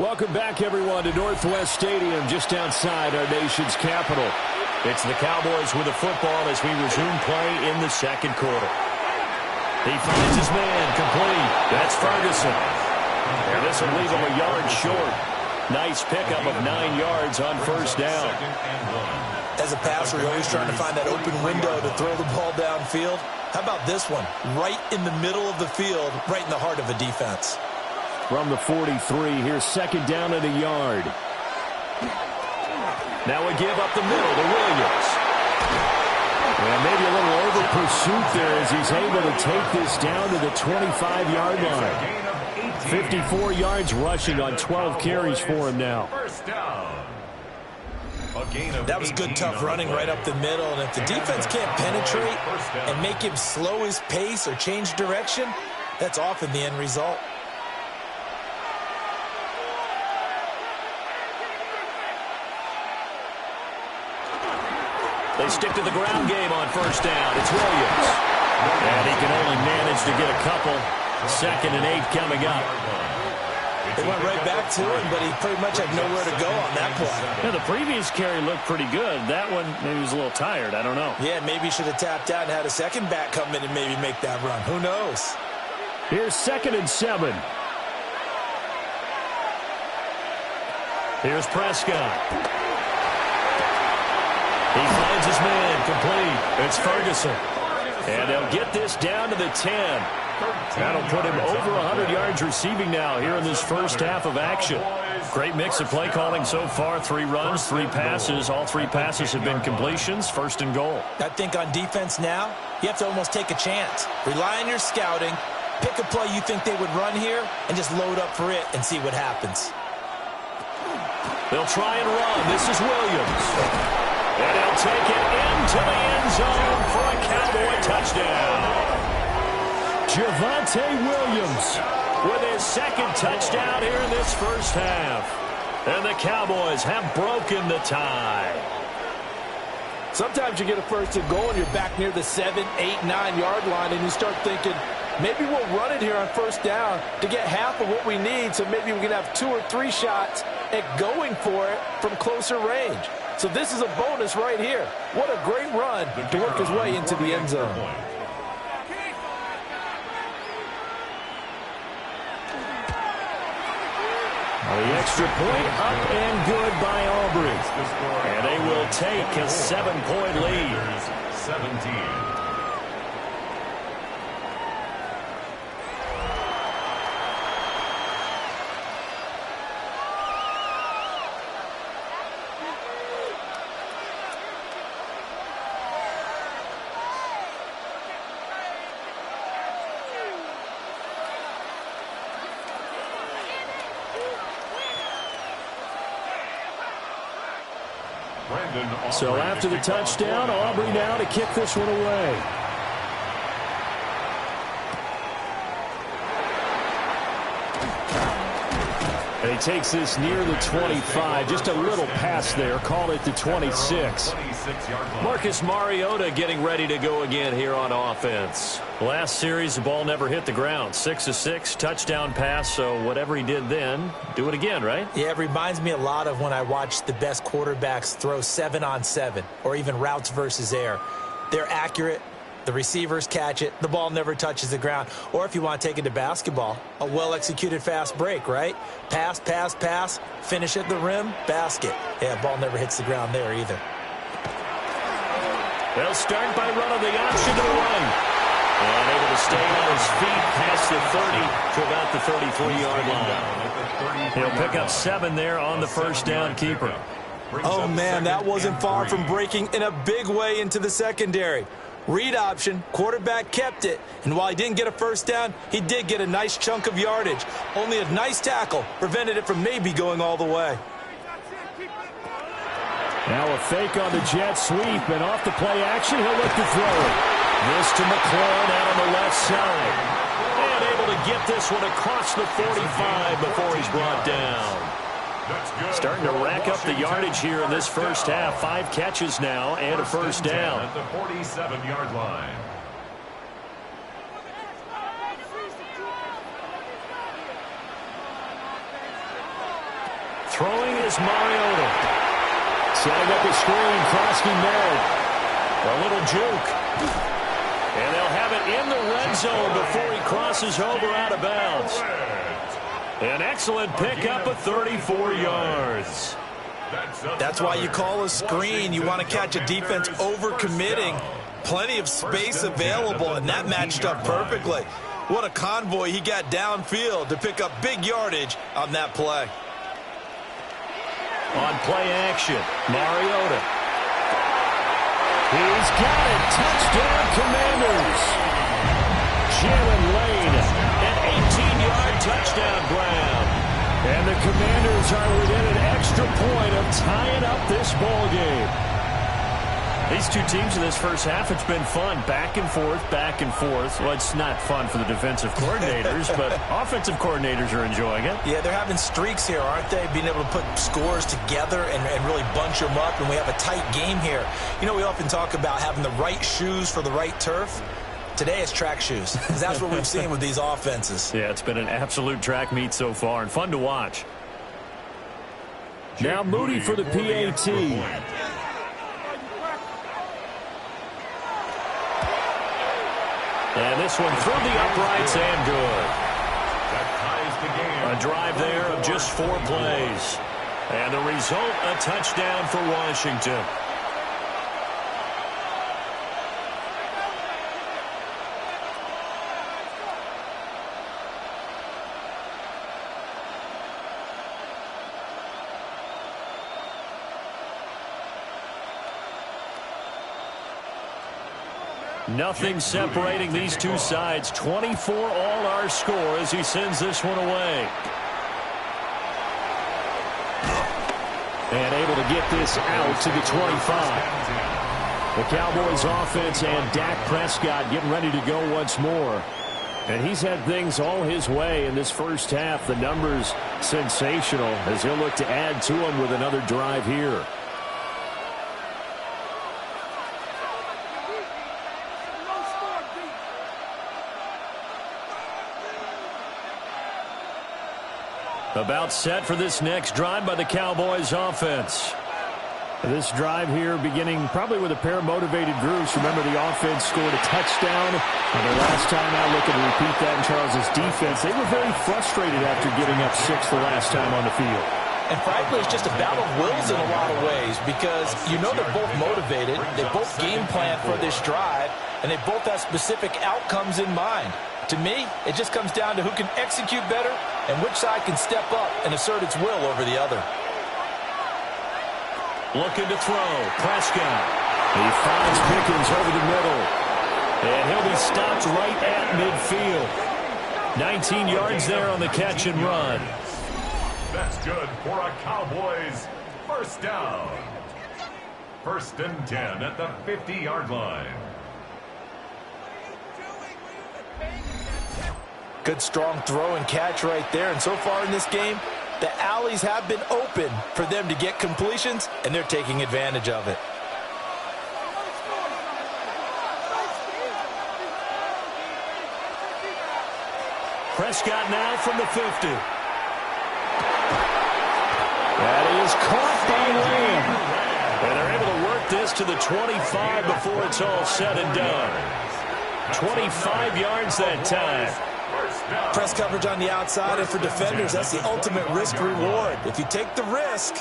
Welcome back, everyone, to Northwest Stadium, just outside our nation's capital. It's the Cowboys with the football as we resume play in the second quarter. He finds his man complete. That's Ferguson. And this will leave him a yard short. Nice pickup of 9 yards on first down. As a passer, you're always trying to find that open window to throw the ball downfield. How about this one? Right in the middle of the field, right in the heart of a defense. From the 43, here's second down and a yard. Now we give up the middle to Williams. And maybe a little over pursuit there as he's able to take this down to the 25-yard line. 54 yards rushing on 12 carries for him now. That was good, tough running right up the middle. And if the defense can't penetrate and make him slow his pace or change direction, that's often the end result. They stick to the ground game on first down. It's Williams. And he can only manage to get a couple. 2nd and 8 coming up. They went right back to him, but he pretty much had nowhere to go on that play. Yeah, the previous carry looked pretty good. That one, maybe he was a little tired. I don't know. Yeah, maybe he should have tapped out and had a second back come in and maybe make that run. Who knows? Here's 2nd and 7. Here's Prescott. He finds his man complete. It's Ferguson. And they'll get this down to the 10. That'll put him over 100 yards receiving now here in this first half of action. Great mix of play calling so far. 3 runs, 3 passes. All 3 passes have been completions. 1st and goal. I think on defense now, you have to almost take a chance. Rely on your scouting. Pick a play you think they would run here and just load up for it and see what happens. They'll try and run. This is Williams. And he'll take it into the end zone for a Cowboy touchdown. Javonte Williams with his 2nd touchdown here in this first half. And the Cowboys have broken the tie. Sometimes you get a 1st and goal and you're back near the 7, 8, 9-yard line and you start thinking, maybe we'll run it here on first down to get half of what we need, so maybe we can have 2 or 3 shots at going for it from closer range. So this is a bonus right here. What a great run to work his way into the end zone. The extra point up and good by Aubrey. And they will take a 7-point lead. 17. So after the touchdown, Aubrey now to kick this one away. And he takes this near the 25. Just a little pass there. Call it the 26. Marcus Mariota getting ready to go again here on offense. Last series, the ball never hit the ground. 6 of 6, touchdown pass. So whatever he did then, do it again, right? Yeah, it reminds me a lot of when I watch the best quarterbacks throw 7-on-7 or even routes versus air. They're accurate. The receivers catch it. The ball never touches the ground. Or if you want to take it to basketball, a well-executed fast break, right? Pass, pass, pass, finish at the rim, basket. Yeah, ball never hits the ground there either. They'll start by running the option to the right. And able to stay on his feet past the 30 to about the 33-yard line. He'll pick up 7 there on the first down keeper. Oh, man, that wasn't far from breaking in a big way into the secondary. Read option, quarterback kept it, and while he didn't get a first down, he did get a nice chunk of yardage. Only a nice tackle prevented it from maybe going all the way. Now a fake on the jet sweep, and off the play action, he'll look to throw it. This to McLaurin out on the left side. And able to get this one across the 45 before he's brought down. Starting to rack up the yardage here in this first half. 5 catches now and a first down. At the 47-yard line. Throwing is Mariota. Setting up a screen, Krosky Merritt. A little juke. And they'll have it in the red zone before he crosses over out of bounds. An excellent pickup of 34 yards. That's why you call a screen. You want to catch a defense overcommitting. Plenty of space available, and that matched up perfectly. What a convoy he got downfield to pick up big yardage on that play. On play action, Mariota. He's got it. Touchdown, Commanders. Jalen Lane, an 18-yard touchdown grab. And the Commanders are within an extra point of tying up this ball game. These two teams in this first half, it's been fun. Back and forth, back and forth. Well, it's not fun for the defensive coordinators, but offensive coordinators are enjoying it. Yeah, they're having streaks here, aren't they? Being able to put scores together and really bunch them up, and we have a tight game here. You know, we often talk about having the right shoes for the right turf. Today it's track shoes, because that's what we've seen with these offenses. Yeah, it's been an absolute track meet so far, and fun to watch. Now Moody for the PAT. And this one through the uprights and good. A drive there of just 4 plays. And the result, a touchdown for Washington. Nothing separating these two sides. 24 all our score as he sends this one away. And able to get this out to the 25. The Cowboys offense and Dak Prescott getting ready to go once more. And he's had things all his way in this first half. The numbers sensational as he'll look to add to them with another drive here. About set for this next drive by the Cowboys offense. This drive here beginning probably with a pair of motivated groups. Remember, the offense scored a touchdown on their last time out. Looking to repeat that in Charles' defense. They were very frustrated after giving up 6 the last time on the field. And frankly, it's just a battle of wills in a lot of ways, because you know they're both motivated. They both game plan for this drive, and they both have specific outcomes in mind. To me, it just comes down to who can execute better and which side can step up and assert its will over the other. Looking to throw. Prescott. He finds Pickens over the middle. And he'll be stopped right at midfield. 19 yards there on the catch and run. That's good for a Cowboys first down. 1st and 10 at the 50-yard line. Good strong throw and catch right there. And so far in this game, the alleys have been open for them to get completions, and they're taking advantage of it. Prescott now from the 50. That is caught by Lamb. And they're able to work this to the 25 before it's all said and done. 25 yards that time. Press coverage on the outside, and for defenders, that's the ultimate risk-reward. If you take the risk,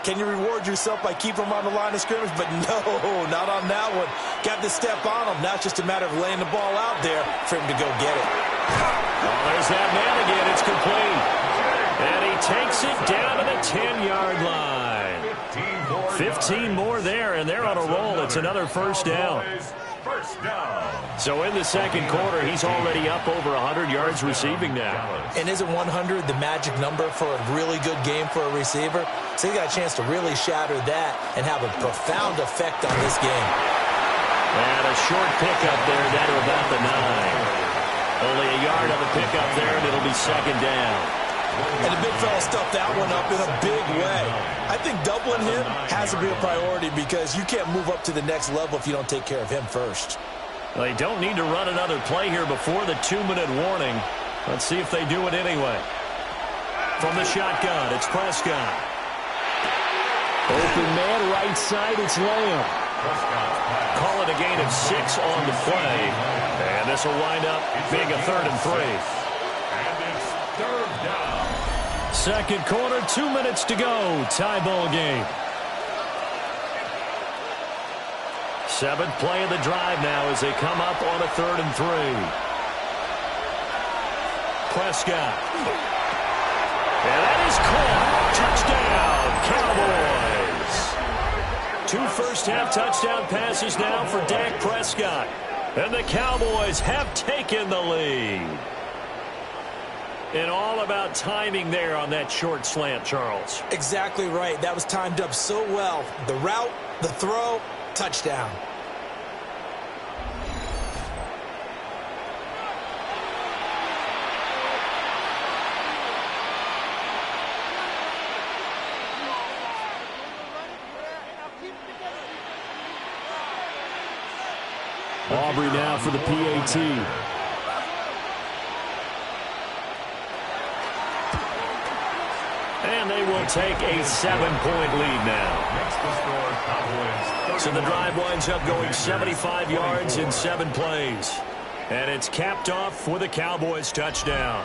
can you reward yourself by keeping them on the line of scrimmage? But no, not on that one. Got to step on them. Now it's just a matter of laying the ball out there for him to go get it. Oh, there's that man again. It's complete. And he takes it down to the 10-yard line. 15 more there, and they're on a roll. It's another first down. So in the second quarter, he's already up over 100 yards receiving now. And isn't 100 the magic number for a really good game for a receiver? So he got a chance to really shatter that and have a profound effect on this game. And a short pickup there down to about the 9. Only a yard on the pickup there, and it'll be second down. And the big fella stuffed that one up in a big way. I think doubling him has to be a priority, because you can't move up to the next level if you don't take care of him first. They don't need to run another play here before the 2-minute warning. Let's see if they do it anyway. From the shotgun, it's Prescott. Open man, right side, it's Lamb. Call it a gain of 6 on the play. And this will wind up being a 3rd and 3. And it's 3rd down. Second quarter, 2 minutes to go. Tie ball game. 7th play of the drive now as they come up on a 3rd and 3. Prescott. And that is caught. Touchdown, Cowboys. 2 first-half touchdown passes now for Dak Prescott. And the Cowboys have taken the lead. And all about timing there on that short slant, Charles. Exactly right. That was timed up so well. The route, the throw, touchdown. Aubrey now for the PAT. And they will take a 7-point lead now. So the drive winds up going 75 yards in 7 plays. And it's capped off with a Cowboys touchdown.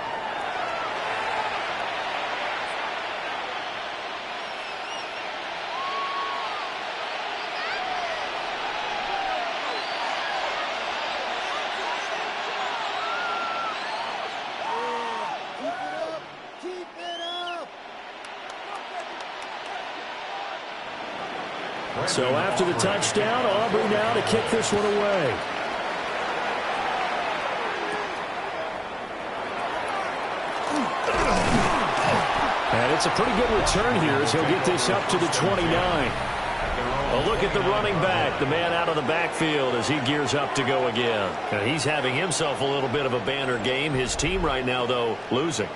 So after the touchdown, Aubrey now to kick this one away. And it's a pretty good return here as he'll get this up to the 29. A look at the running back, the man out of the backfield as he gears up to go again. Now, he's having himself a little bit of a banner game. His team right now, though, losing.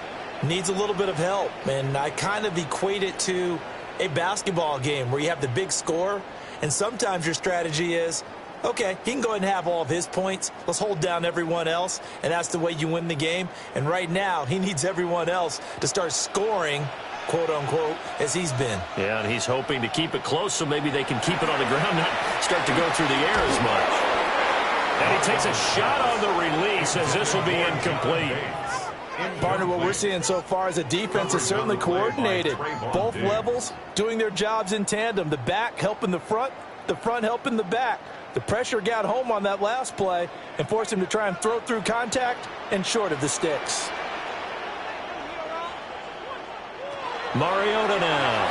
Needs a little bit of help, and I kind of equate it to a basketball game where you have the big score, and sometimes your strategy is, okay, he can go ahead and have all of his points. Let's hold down everyone else, and that's the way you win the game. And right now, he needs everyone else to start scoring, quote-unquote, as he's been. Yeah, and he's hoping to keep it close so maybe they can keep it on the ground, not start to go through the air as much. And he takes a shot on the release as this will be incomplete. Partner, what we're seeing so far is a defense is certainly coordinated. Both levels doing their jobs in tandem. The back helping the front helping the back. The pressure got home on that last play and forced him to try and throw through contact and short of the sticks. Mariota now.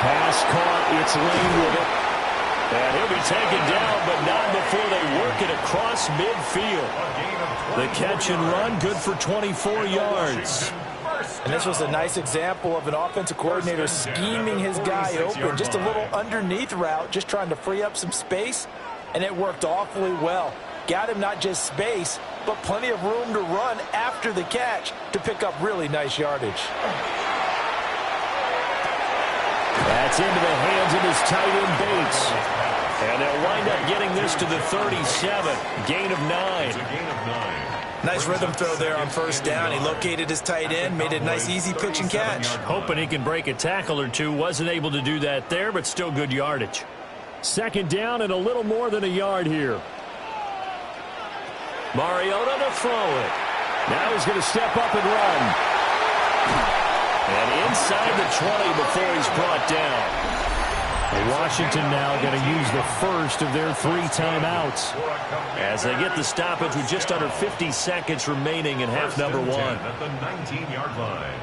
Pass caught. It's Lane with it. And he'll be taken down, but not before they work it across midfield. The catch and run, good for 24 yards. And this was a nice example of an offensive coordinator scheming his guy open. Just a little underneath route, just trying to free up some space, and it worked awfully well. Got him not just space, but plenty of room to run after the catch to pick up really nice yardage. That's into the hands of his tight end, Bates. And they'll wind up getting this to the 37. Gain of 9. Nice rhythm throw there on first down. He located his tight end, made a nice easy pitch and catch. Hoping he can break a tackle or two. Wasn't able to do that there, but still good yardage. Second down and a little more than a yard here. Mariota to throw it. Now he's going to step up and run. And inside the 20 before he's brought down. Washington now going to use the first of their 3 timeouts. As they get the stoppage with just under 50 seconds remaining in half number 1. At the 19-yard line.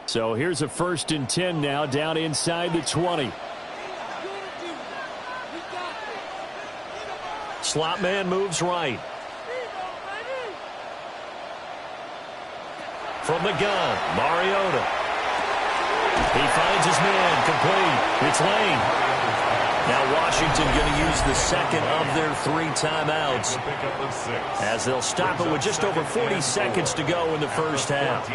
So here's a 1st and 10 now down inside the 20. Slot man moves right. From the gun, Mariota. He finds his man, complete. It's Lane. Now Washington going to use the second of their 3 timeouts as they'll stop it with just over 40 seconds to go in the first half.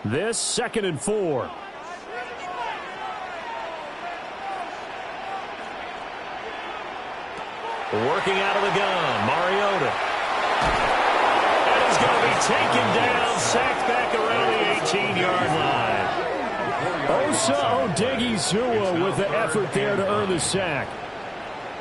This 2nd and 4. Working out of the gun, Mariota. And he's going to be taken down, sacked back around the 18-yard line. Osa Odighizuwa with the effort there to earn the sack.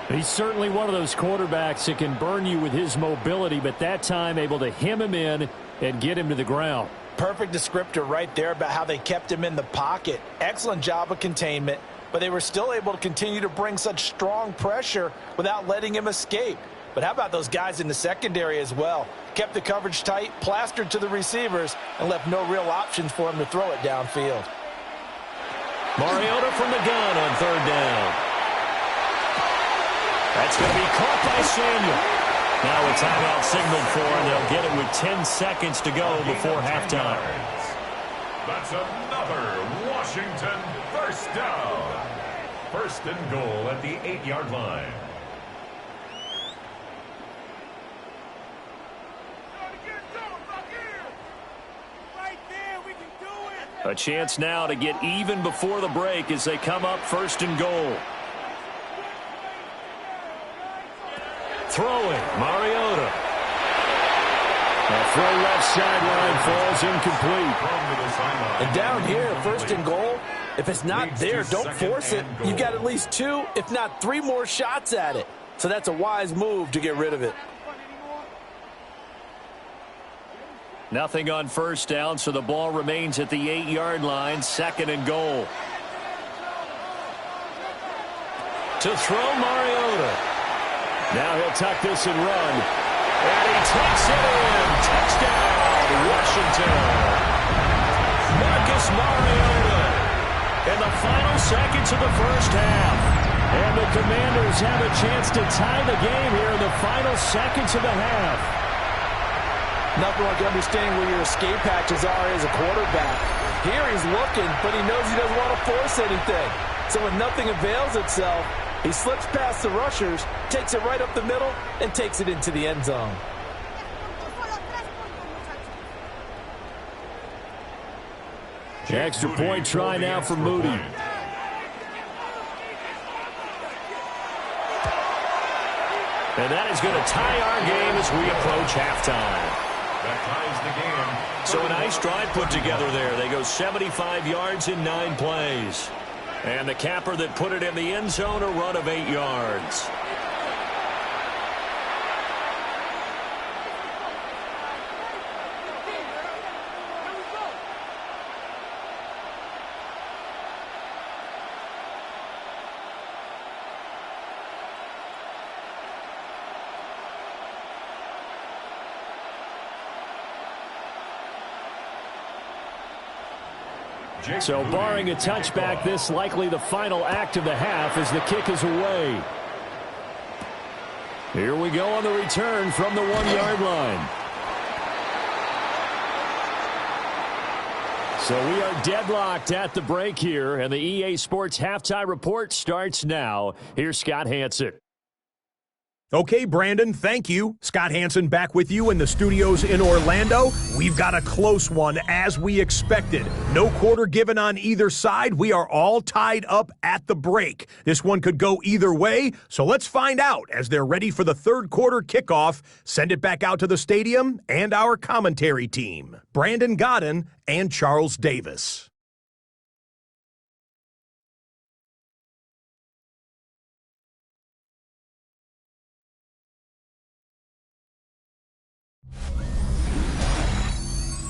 He's certainly one of those quarterbacks that can burn you with his mobility, but that time able to hem him in and get him to the ground. Perfect descriptor right there about how they kept him in the pocket. Excellent job of containment, but they were still able to continue to bring such strong pressure without letting him escape. But how about those guys in the secondary as well? Kept the coverage tight, plastered to the receivers, and left no real options for him to throw it downfield. Mariota from the gun on 3rd down. That's going to be caught by Samuel. Now a timeout signaled for, and they'll get it with 10 seconds to go before halftime. That's another Washington first down. 1st and goal at the 8-yard line. A chance now to get even before the break as they come up 1st and goal. Throwing, Mariota. A throw left sideline falls incomplete. And down here, 1st and goal, if it's not there, don't force it. You've got at least 2, if not 3 more shots at it. So that's a wise move to get rid of it. Nothing on 1st down, so the ball remains at the 8-yard line, 2nd and goal. To throw, Mariota. Now he'll tuck this and run. And he takes it in. Touchdown, Washington. Marcus Mariota in the final seconds of the 1st half. And the Commanders have a chance to tie the game here in the final seconds of the half. Nothing like understanding where your escape patches are as a quarterback. Here he's looking, but he knows he doesn't want to force anything. So when nothing avails itself, he slips past the rushers, takes it right up the middle, and takes it into the end zone. Extra point try now for Moody. And that is going to tie our game as we approach halftime. That ties the game. So a nice drive put together there. They go 75 yards in 9 plays. And the capper that put it in the end zone, a run of 8 yards. So barring a touchback, this likely the final act of the half as the kick is away. Here we go on the return from the 1-yard line. So we are deadlocked at the break here, and the EA Sports Halftime Report starts now. Here's Scott Hansen. Okay, Brandon, thank you. Scott Hansen back with you in the studios in Orlando. We've got a close one, as we expected. No quarter given on either side. We are all tied up at the break. This one could go either way, so let's find out as they're ready for the 3rd quarter kickoff. Send it back out to the stadium and our commentary team, Brandon Godden and Charles Davis.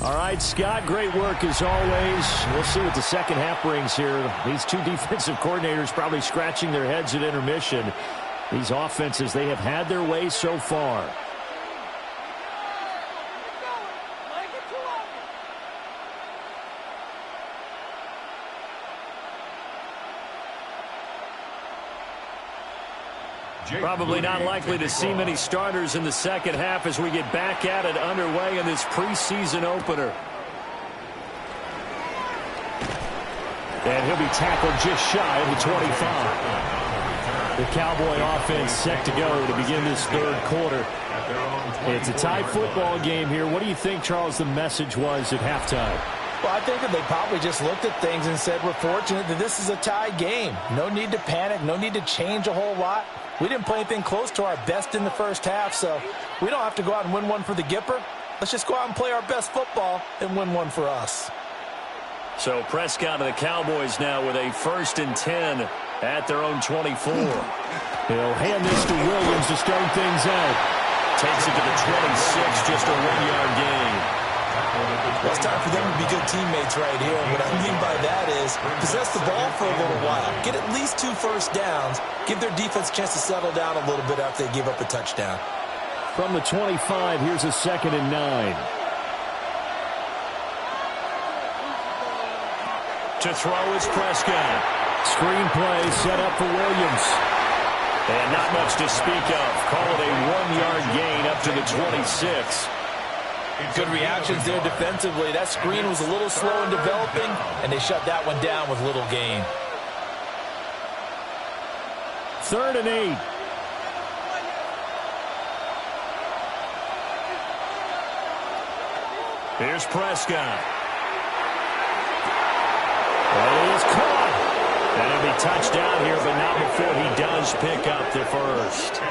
All right, Scott, great work as always. We'll see what the second half brings here. These two defensive coordinators probably scratching their heads at intermission. These offenses, they have had their way so far. Probably not likely to see many starters in the second half as we get back at it underway in this preseason opener. And he'll be tackled just shy of the 25. The Cowboy offense set to go to begin this 3rd quarter. It's a tie football game here. What do you think, Charles, the message was at halftime? Well, I think that they probably just looked at things and said, we're fortunate that this is a tie game. No need to panic, no need to change a whole lot. We didn't play anything close to our best in the first half, so we don't have to go out and win one for the Gipper. Let's just go out and play our best football and win one for us. So Prescott and the Cowboys now with a 1st and 10 at their own 24. He'll hand this to Williams to start things out. Takes it to the 26, just a 1-yard gain. Well, it's time for them to be good teammates right here. And what I mean by that is possess the ball for a little while. Get at least 2 first downs. Give their defense a chance to settle down a little bit after they give up a touchdown. From the 25, here's a 2nd and 9. To throw is Prescott. Screenplay set up for Williams. And not much to speak of. Call it a 1-yard gain up to the 26. Good reactions there defensively. That screen was a little slow in developing, and they shut that one down with little gain. 3rd and 8. Here's Prescott. Well, he is caught. And it'll be touchdown here, but not before he does pick up the first.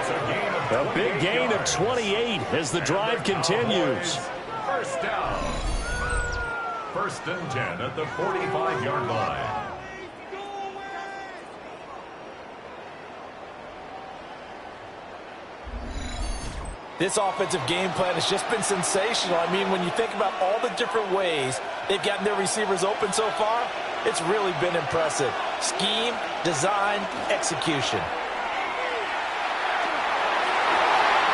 A big gain of 28 as the drive continues. First down. 1st and 10 at the 45-yard line. This offensive game plan has just been sensational. I mean, when you think about all the different ways they've gotten their receivers open so far, it's really been impressive. Scheme, design, execution.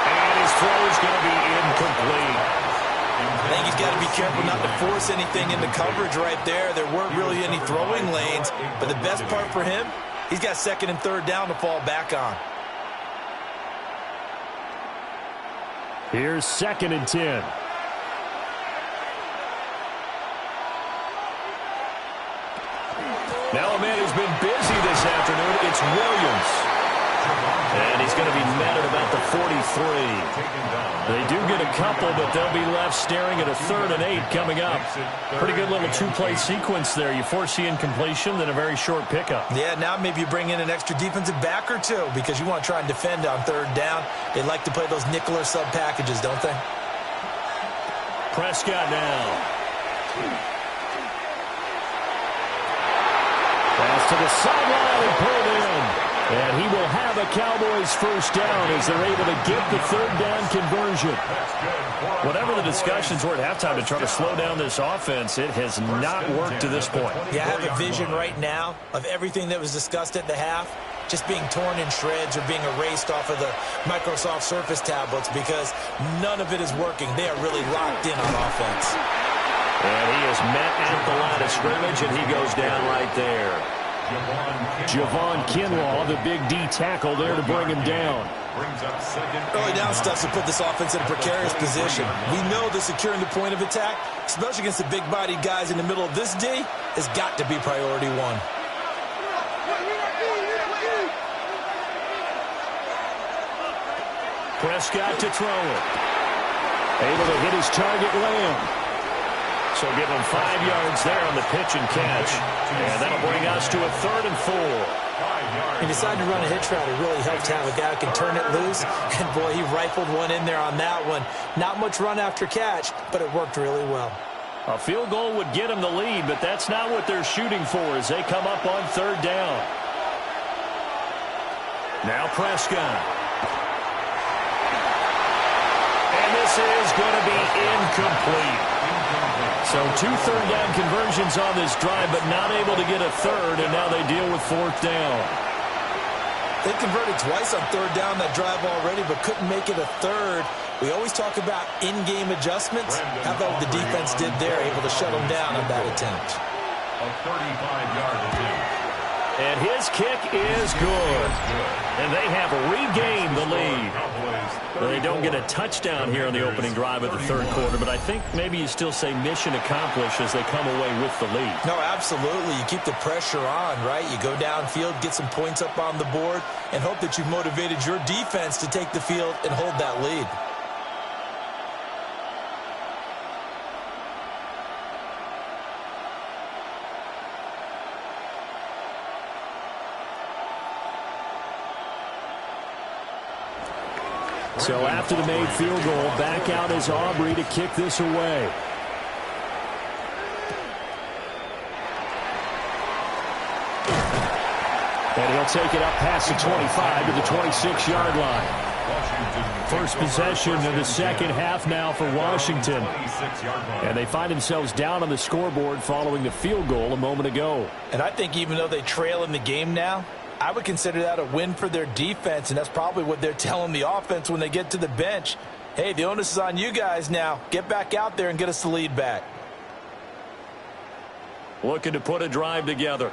And his throw is going to be incomplete. I think he's got to be careful not to force anything into coverage right there. There weren't really any throwing lanes, but the best part for him, he's got 2nd and 3rd down to fall back on. Here's 2nd and 10. Now a man who's been busy this afternoon, it's Williams. And he's going to be met at about the 43. They do get a couple, but they'll be left staring at a 3rd and 8 coming up. Pretty good little 2-play sequence there. You foresee incompletion, then a very short pickup. Yeah, now maybe you bring in an extra defensive back or two because you want to try and defend on 3rd down. They like to play those nickel or sub packages, don't they? Prescott now. Pass to the sideline and pulled in. And he will have a Cowboys first down as they're able to get the 3rd down conversion. Whatever the discussions were at halftime to try to slow down this offense, it has not worked to this point. Yeah, I have a vision right now of everything that was discussed at the half just being torn in shreds or being erased off of the Microsoft Surface tablets because none of it is working. They are really locked in on offense. And he is met at the line of scrimmage, and he goes down right there. Javon Kinlaw, the big D tackle there to bring him down. Early down stuff to put this offense in a precarious position. We know that securing the point of attack, especially against the big-bodied guys in the middle of this D, has got to be priority 1. Prescott to throw it. Able to hit his target, Lamb. So give him 5 yards there on the pitch and catch. And that'll bring us to a 3rd and 4. He decided to run a hitch route. It really helps to have a guy who can turn it loose. And, boy, he rifled one in there on that one. Not much run after catch, but it worked really well. A field goal would get him the lead, but that's not what they're shooting for as they come up on 3rd down. Now Prescott. And this is going to be incomplete. So 2 3rd down conversions on this drive, but not able to get a 3rd, and now they deal with 4th down. They converted twice on 3rd down that drive already, but couldn't make it a 3rd. We always talk about in-game adjustments. How about what the defense did there, able to shut them down on that attempt? A 35-yard attempt. And his kick is good. And they have regained the lead. They don't get a touchdown here in the opening drive of the 3rd quarter, but I think maybe you still say mission accomplished as they come away with the lead. No, absolutely. You keep the pressure on, right? You go downfield, get some points up on the board, and hope that you've motivated your defense to take the field and hold that lead. So after the made field goal, back out is Aubrey to kick this away. And he'll take it up past the 25 to the 26-yard line. First possession of the second half now for Washington. And they find themselves down on the scoreboard following the field goal a moment ago. And I think even though they trail in the game now, I would consider that a win for their defense, and that's probably what they're telling the offense when they get to the bench. Hey, the onus is on you guys now. Get back out there and get us the lead back. Looking to put a drive together.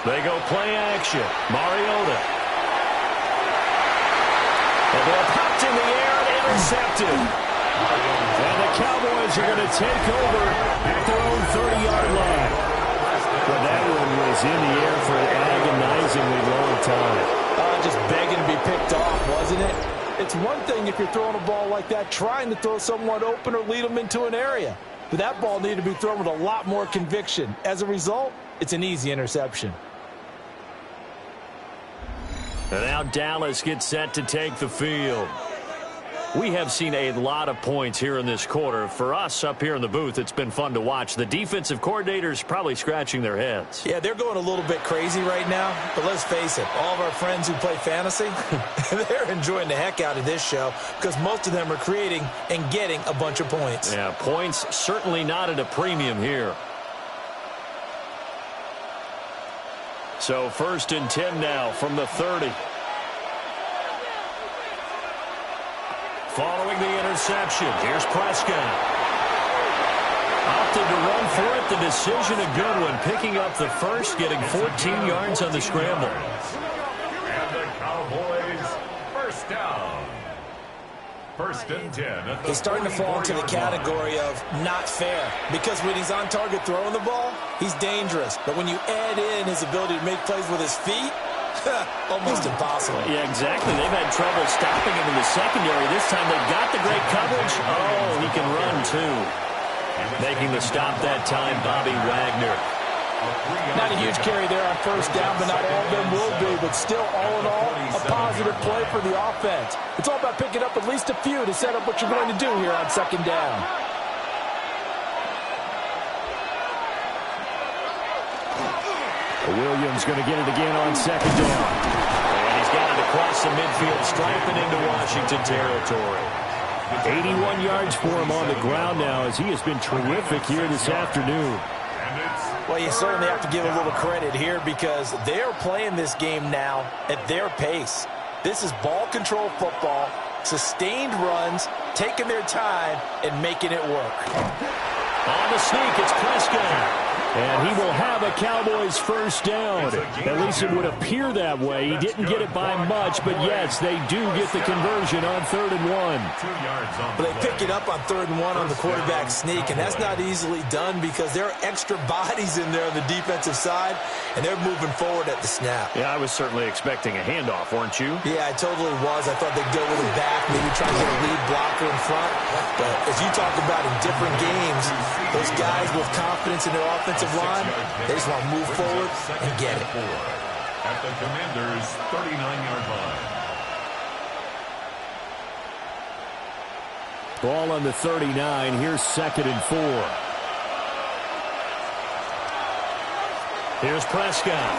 They go play action. Mariota. And they're popped in the air and intercepted. And the Cowboys are going to take over at their own 30-yard line. But that one was in the air for an agonizingly long time. Just begging to be picked off, wasn't it? It's one thing if you're throwing a ball like that, trying to throw someone open or lead them into an area. But that ball needed to be thrown with a lot more conviction. As a result, it's an easy interception. And now Dallas gets set to take the field. We have seen a lot of points here in this quarter. For us up here in the booth, it's been fun to watch. The defensive coordinators probably scratching their heads. Yeah, they're going a little bit crazy right now. But let's face it, all of our friends who play fantasy, they're enjoying the heck out of this show because most of them are creating and getting a bunch of points. Yeah, points certainly not at a premium here. So 1st and 10 now from the 30. Following the interception, here's Prescott. Opted to run for it. The decision a good one. Picking up the first, getting 14 yards on the scramble. And the Cowboys, first down. 1st and 10. He's starting to fall into the category of not fair because when he's on target throwing the ball, he's dangerous. But when you add in his ability to make plays with his feet, almost impossible. Yeah, exactly. They've had trouble stopping him in the secondary. This time they've got the great coverage. Oh, he can run too. Making the stop that time, Bobby Wagner. Not a huge carry there on 1st down, but not all of them will be. But still, all in all, a positive play for the offense. It's all about picking up at least a few to set up what you're going to do here on 2nd down. Williams going to get it again on 2nd down. And he's got it across the midfield stripe and into Washington territory. 81 yards for him on the ground now as he has been terrific here this afternoon. Well, you certainly have to give a little credit here because they're playing this game now at their pace. This is ball control football, sustained runs, taking their time, and making it work. On the sneak, it's Prescott. And he will have a Cowboys first down. At least it would appear that way. He didn't get it by much, but yes, they do get the conversion on 3rd and 1. But they pick it up on 3rd and 1 on the quarterback sneak, and that's not easily done because there are extra bodies in there on the defensive side, and they're moving forward at the snap. Yeah, I was certainly expecting a handoff, weren't you? Yeah, I totally was. I thought they'd go with it back, maybe try to get a lead blocker in front. But as you talk about in different games, those guys with confidence in their offensive line, they just want to move forward and get it. At the Commanders' 39-yard line. Ball on the 39. Here's 2nd and 4. Here's Prescott.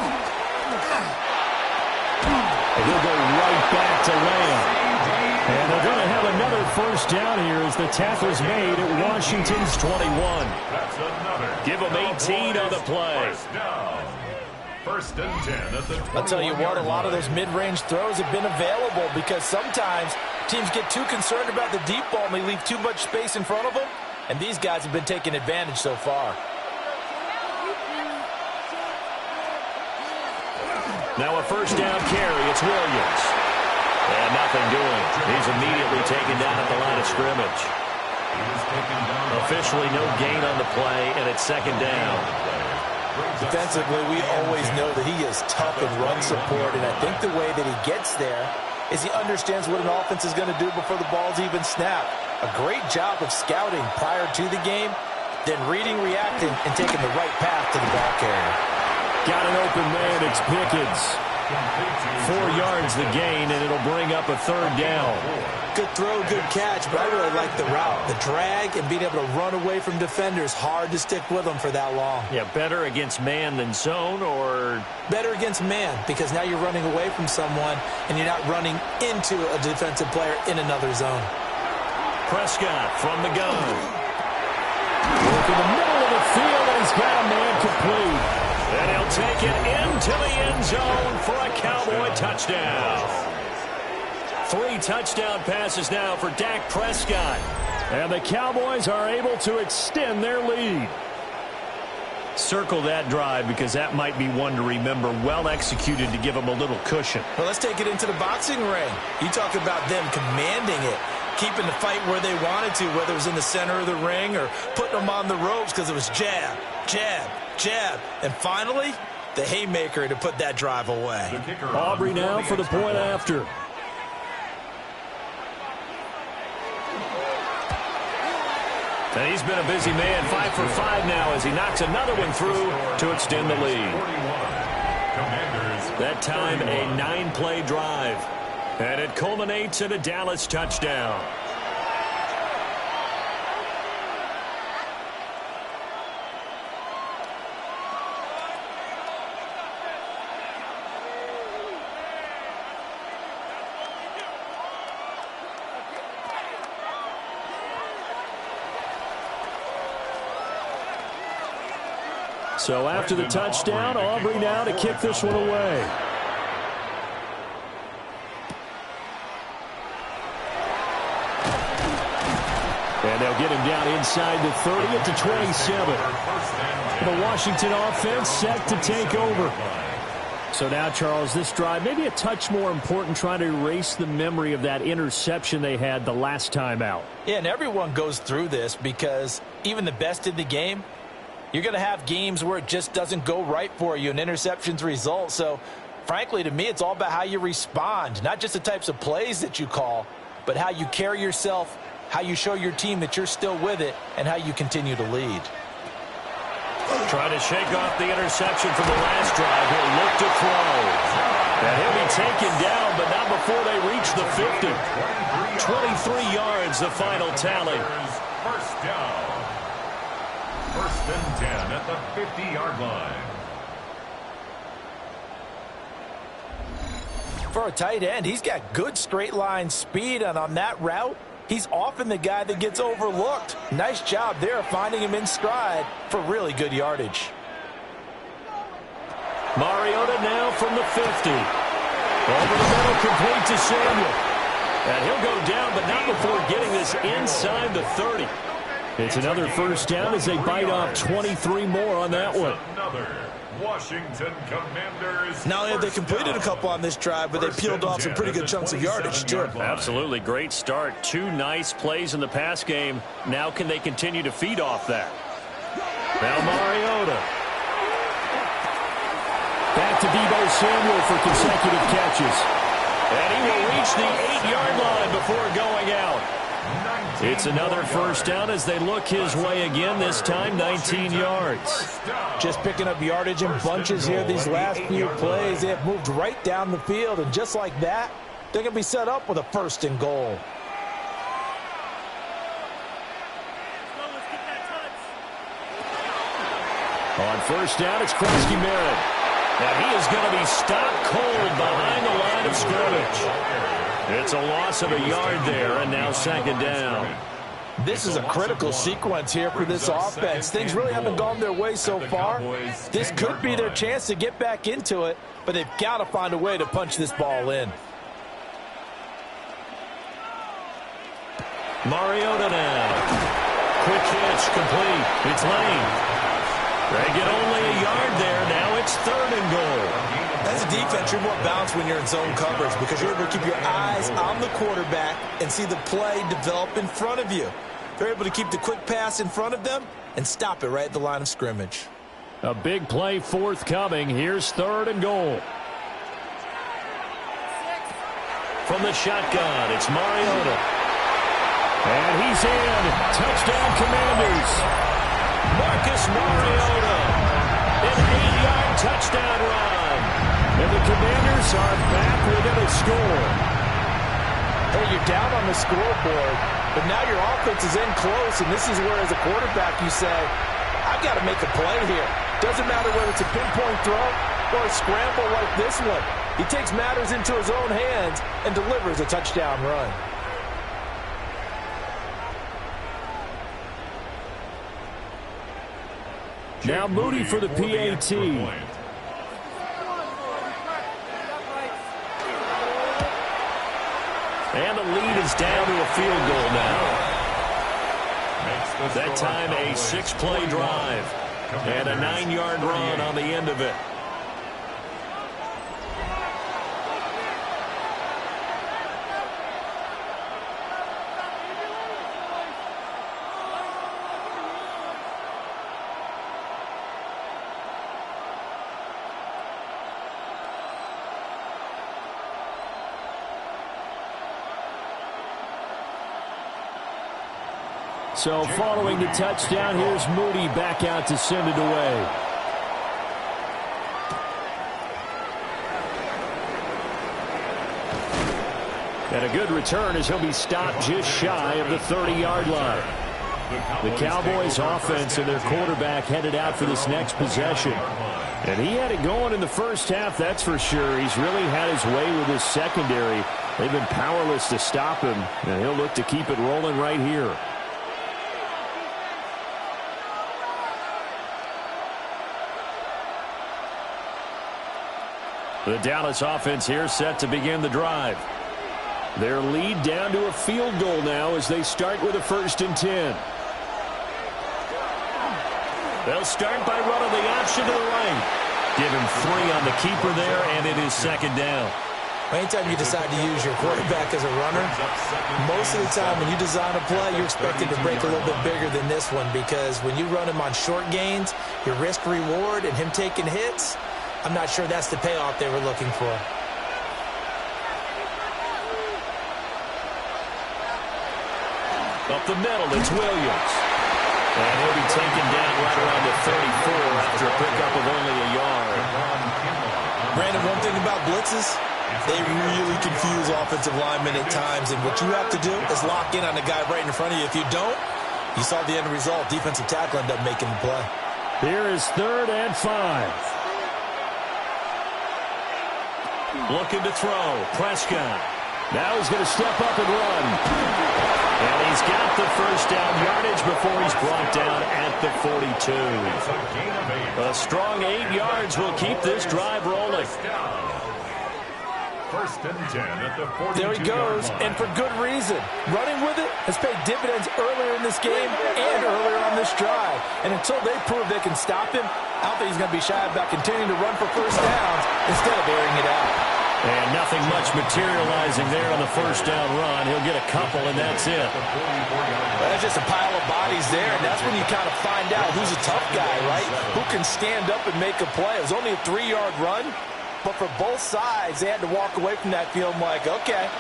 And he'll go right back to Lamb. And they're going to have another first down here as the tackle's made at Washington's 21. Give them 18 on the play. 1st and 10 at the 21. I'll tell you what, a lot of those mid-range throws have been available because sometimes teams get too concerned about the deep ball and they leave too much space in front of them, and these guys have been taking advantage so far. Now a first down carry. It's Williams. And nothing doing. He's immediately taken down at the line of scrimmage. Officially no gain on the play, and it's 2nd down. Defensively, we always know that he is tough in run support, and I think the way that he gets there is he understands what an offense is going to do before the ball's even snapped. A great job of scouting prior to the game, then reading, reacting, and taking the right path to the ball carrier. Got an open man. It's Pickens. 4 yards the gain, and it'll bring up a third down. Good throw, good catch, but I really like the route. The drag and being able to run away from defenders, hard to stick with them for that long. Yeah, better against man than zone, or? Better against man, because now you're running away from someone, and you're not running into a defensive player in another zone. Prescott from the gun. Look in the middle of the field, and he's got a man complete. And he'll take it into the end zone for a Cowboy touchdown. 3 touchdown passes now for Dak Prescott. And the Cowboys are able to extend their lead. Circle that drive because that might be one to remember. Well executed to give them a little cushion. Well, let's take it into the boxing ring. You talk about them commanding it, keeping the fight where they wanted to, whether it was in the center of the ring or putting them on the ropes because it was jab, jab, jab. And finally, the haymaker to put that drive away. Aubrey now for the point after. And he's been a busy man, 5 for 5 now as he knocks another one through to extend the lead. That time a 9-play drive. And it culminates in a Dallas touchdown. So after the touchdown, Aubrey now to kick this one away. And they'll get him down inside the 30 at the 27. The Washington offense set to take over. So now, Charles, this drive maybe a touch more important, trying to erase the memory of that interception they had the last time out. Yeah, and everyone goes through this because even the best in the game, you're going to have games where it just doesn't go right for you, and interceptions result. So, frankly, to me, it's all about how you respond, not just the types of plays that you call, but how you carry yourself, how you show your team that you're still with it, and how you continue to lead. Trying to shake off the interception from the last drive. He'll look to throw. And he'll be taken down, but not before they reach the 50. 23 yards, the final tally. First down. First and 10 at the 50-yard line. For a tight end, he's got good straight line speed, and on that route, he's often the guy that gets overlooked. Nice job there finding him in stride for really good yardage. Mariota now from the 50. Over the middle, complete to Samuel. And he'll go down, but not before getting this inside the 30. It's another first down as they bite off 23 more on that one. Another Washington Commanders. Not only have they completed a couple on this drive, but they peeled off some pretty good chunks of yardage, too. Absolutely. Great start. 2 nice plays in the pass game. Now can they continue to feed off that? Now Mariota. Back to Deebo Samuel for consecutive catches. And he will reach the 8-yard line before going out. It's another first down as they look his way again, this time 19 yards. Just picking up yardage in bunches here these last few plays. They have moved right down the field, and just like that, they're going to be set up with a first and goal. On first down, it's Krusty Merritt. And he is going to be stopped cold behind the line of scrimmage. It's a loss of a yard there, and now second down. This is a critical sequence here for this offense. Things really haven't gone their way so far. This could be their chance to get back into it, but they've got to find a way to punch this ball in. Mariota now. Quick hitch, complete. It's Lane. They get only a yard there. Now it's third and goal. As a defense, you're more balanced when you're in zone coverage because you're able to keep your eyes on the quarterback and see the play develop in front of you. They're able to keep the quick pass in front of them and stop it right at the line of scrimmage. A big play forthcoming. Here's third and goal. From the shotgun, it's Mariota. And he's in. Touchdown, Commanders. Marcus Mariota 8-yard touchdown run. And the Commanders are back within a score. Hey, you're down on the scoreboard, but now your offense is in close, and this is where, as a quarterback, you say, I've got to make a play here. Doesn't matter whether it's a pinpoint throw or a scramble like this one. He takes matters into his own hands and delivers a touchdown run. Now Moody for the PAT. And the lead is down to a field goal now. That time a 6-play drive and a 9-yard run on the end of it. So following the touchdown, here's Moody back out to send it away. And a good return as he'll be stopped just shy of the 30-yard line. The Cowboys offense and their quarterback headed out for this next possession. And he had it going in the first half, that's for sure. He's really had his way with his secondary. They've been powerless to stop him, and he'll look to keep it rolling right here. The Dallas offense here set to begin the drive. Their lead down to a field goal now as they start with a 1st and 10. They'll start by running the option to the right. Give him 3 on the keeper there, and it is 2nd down. Anytime you decide to use your quarterback as a runner, most of the time when you design a play, you're expected to break a little bit bigger than this one, because when you run him on short gains, your risk-reward and him taking hits, I'm not sure that's the payoff they were looking for. Up the middle, it's Williams. And he'll be taken down right around the 34 after a pickup of only a yard. Brandon, one thing about blitzes, they really confuse offensive linemen at times, and what you have to do is lock in on the guy right in front of you. If you don't, you saw the end result. Defensive tackle ended up making the play. Here is 3rd and 5. Looking to throw. Prescott. Now he's going to step up and run. And he's got the 1st down yardage before he's brought down at the 42. A strong 8 yards will keep this drive rolling. 1st and 10 at the 42. There he goes, and for good reason. Running with it has paid dividends earlier in this game and earlier on this drive. And until they prove they can stop him, I don't think he's going to be shy about continuing to run for 1st downs instead of airing it out. And nothing much materializing there on the 1st down run. He'll get a couple, and that's it. Well, there's just a pile of bodies there, and that's when you kind of find out who's a tough guy, right? Who can stand up and make a play. It was only a 3-yard run, but for both sides, they had to walk away from that feeling like, okay,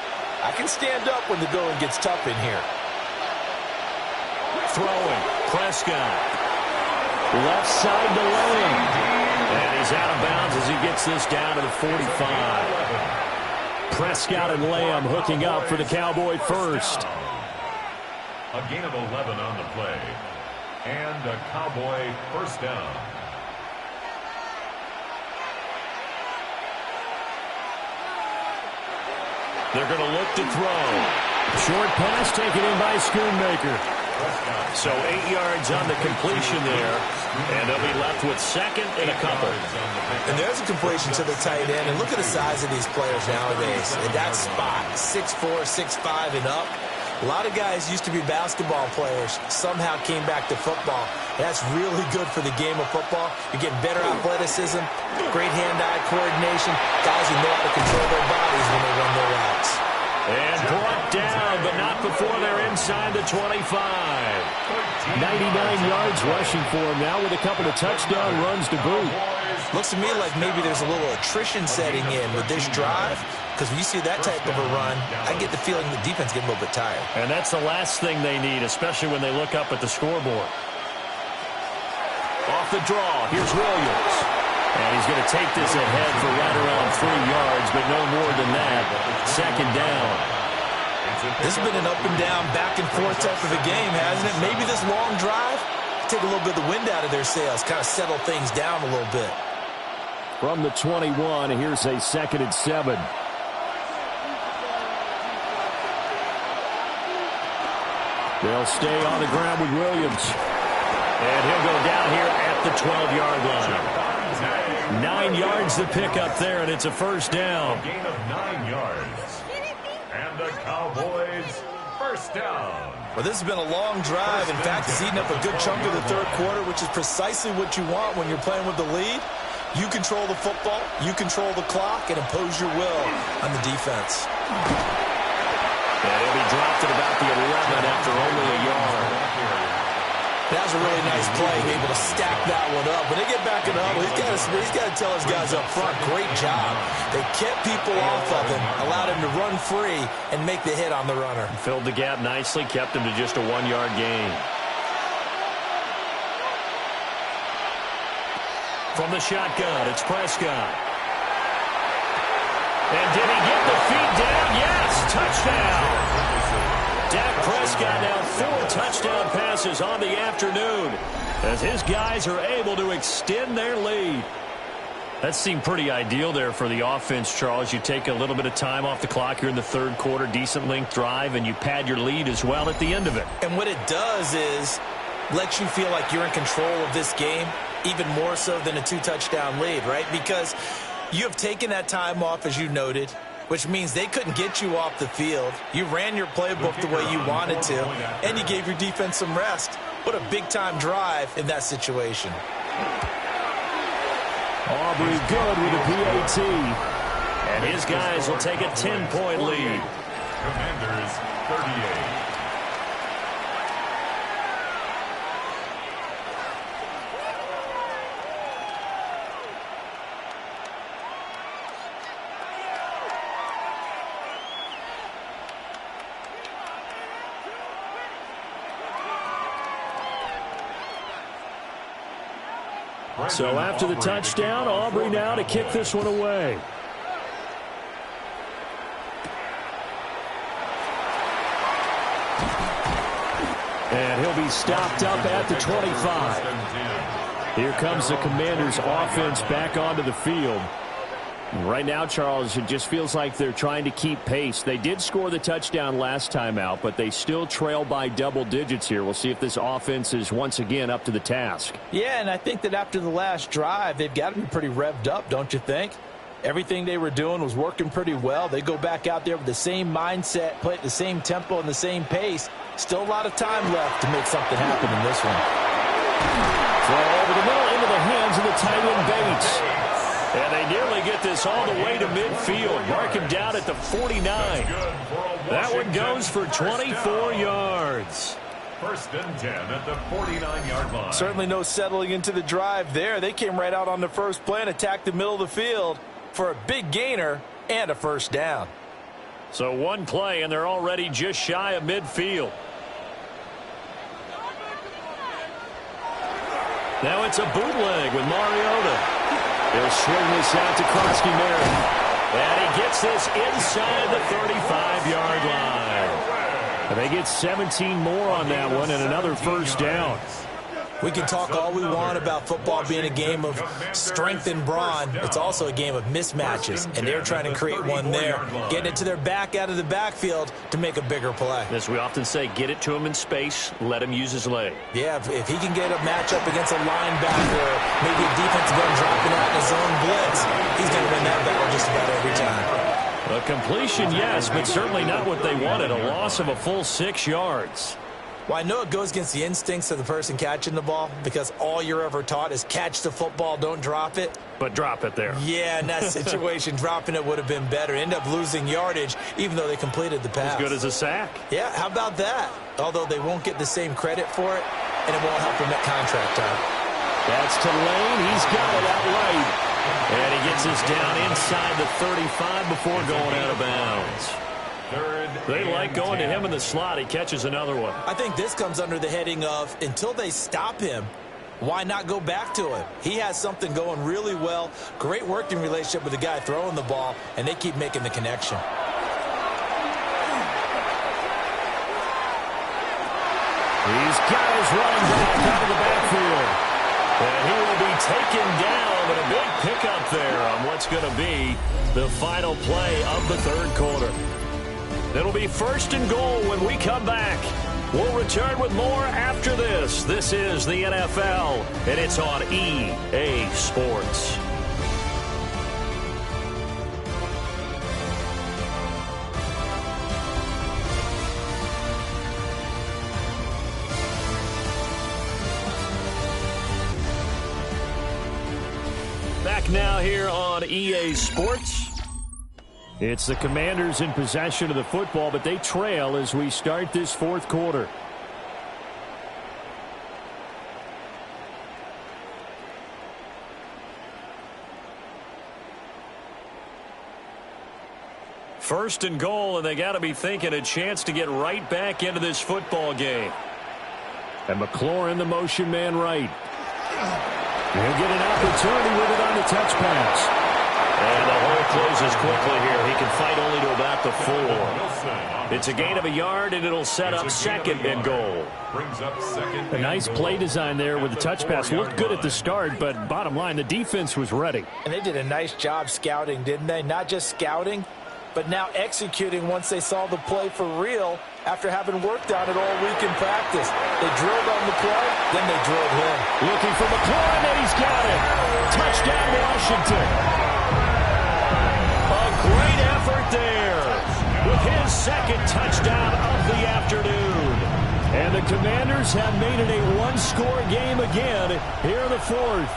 I can stand up when the going gets tough in here. Throwing. Prescott. Left side to Lamb. And he's out of bounds as he gets this down to the 45. Prescott and Lamb hooking up for the Cowboy 1st. A gain of 11 on the play. And a Cowboy 1st down. They're going to look to throw. Short pass taken in by Schoonmaker. So 8 yards on the completion there, and they'll be left with 2nd and a couple. And there's a completion to the tight end, and look at the size of these players nowadays. In that spot, 6'4", 6'5", and up. A lot of guys used to be basketball players, somehow came back to football. That's really good for the game of football. You're getting better athleticism, great hand-eye coordination, guys who know how to control their bodies when they run their routes. And brought down, but not before they're inside the 25. 99 yards rushing for him now with a couple of touchdown runs to boot. Looks to me like maybe there's a little attrition setting in with this drive, because when you see that type of a run, I get the feeling the defense getting a little bit tired. And that's the last thing they need, especially when they look up at the scoreboard. Off the draw, here's Williams. And he's going to take this ahead for right around 3 yards, but no more than that. Second down. This has been an up and down, back and forth type of a game, hasn't it? Maybe this long drive, take a little bit of the wind out of their sails, kind of settle things down a little bit. From the 21, here's a 2nd and 7. They'll stay on the ground with Williams. And he'll go down here at the 12-yard line. 9 yards to pick up there, and it's a first down. A gain of 9 yards. And the Cowboys first down. Well, this has been a long drive. In fact, it's eaten up a good chunk of the third quarter, which is precisely what you want when you're playing with the lead. You control the football, you control the clock, and impose your will on the defense. And he'll be dropped at about the 11 after only a yard. That was a really nice play, able to stack that one up. When they get back in the huddle, he's got to tell his guys up front, great job. They kept people off of him, allowed him to run free, and make the hit on the runner. Filled the gap nicely, kept him to just a 1-yard gain. From the shotgun, it's Prescott. And did he get the feet down? Yes, touchdown. Dak Prescott now 4 touchdown passes on the afternoon as his guys are able to extend their lead. That seemed pretty ideal there for the offense, Charles. You take a little bit of time off the clock here in the third quarter, decent length drive, and you pad your lead as well at the end of it. And what it does is let you feel like you're in control of this game, even more so than a 2-touchdown lead, right? Because you have taken that time off, as you noted, which means they couldn't get you off the field. You ran your playbook the way you wanted to, and you gave your defense some rest. What a big-time drive in that situation. Aubrey good with a PAT. And his guys will take a 10-point lead. Commanders 38. So after the touchdown, Aubrey now to kick this one away. And he'll be stopped up at the 25. Here comes the Commanders' offense back onto the field. Right now, Charles, it just feels like they're trying to keep pace. They did score the touchdown last time out, but they still trail by double digits here. We'll see if this offense is once again up to the task. Yeah, and I think that after the last drive, they've got to be pretty revved up, don't you think? Everything they were doing was working pretty well. They go back out there with the same mindset, play at the same tempo and the same pace. Still a lot of time left to make something happen in this one. Throw over the middle into the hands of the tight end Bates. And they nearly get this all the way to midfield. Mark him down at the 49. That one goes for 24 yards. First and 10 at the 49-yard line. Certainly no settling into the drive there. They came right out on the first play and attacked the middle of the field for a big gainer and a first down. So one play, and they're already just shy of midfield. Now it's a bootleg with Mariota. He'll swing this out to Krosky-Merritt. And he gets this inside the 35-yard line. And they get 17 more on that one and another first down. We can talk all we want about football being a game of strength and brawn. It's also a game of mismatches, and they're trying to create one there, getting it to their back out of the backfield to make a bigger play. As we often say, get it to him in space, let him use his leg. Yeah, if he can get a matchup against a linebacker, maybe a defensive end dropping out in his own blitz, he's going to win that battle just about every time. A completion, yes, but certainly not what they wanted. A loss of a full 6 yards. Well, I know it goes against the instincts of the person catching the ball because all you're ever taught is catch the football, don't drop it. But drop it there. Yeah, in that situation, dropping it would have been better. End up losing yardage, even though they completed the pass. As good as a sack. Yeah, how about that? Although they won't get the same credit for it, and it won't help them at contract time. That's to Lane. He's got it out late. And he gets this down inside the 35 before going out of bounds. They like going to him in the slot. He catches another one. I think this comes under the heading of until they stop him, why not go back to him? He has something going really well. Great working relationship with the guy throwing the ball, and they keep making the connection. He's got his running back out of the backfield. And he will be taken down, but a big pickup there on what's going to be the final play of the third quarter. It'll be 1st and goal when we come back. We'll return with more after this. This is the NFL, and it's on EA Sports. Back now here on EA Sports. It's the Commanders in possession of the football, but they trail as we start this fourth quarter. First and goal, and they got to be thinking a chance to get right back into this football game. And McLaurin, the motion man right. He'll get an opportunity with it on the touch pass. And the hole closes quickly here. He can fight only to about the 4. It's a gain of a yard, and it'll set up 2nd and goal. A nice play design there with the touch pass. Looked good at the start, but bottom line, the defense was ready. And they did a nice job scouting, didn't they? Not just scouting, but now executing once they saw the play for real after having worked on it all week in practice. They drilled on the play, then they drilled him. Looking for McLaurin, and he's got it. Touchdown, Washington. Great effort there with his 2nd touchdown of the afternoon. And the Commanders have made it a one-score game again here in the fourth.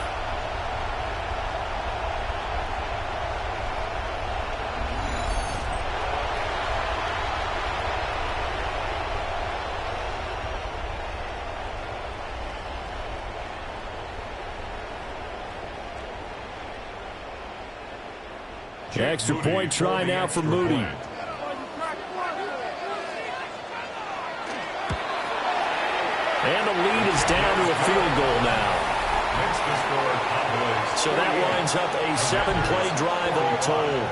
Extra point try now for Moody. And the lead is down to a field goal now. So that lines up a 7-play drive all told.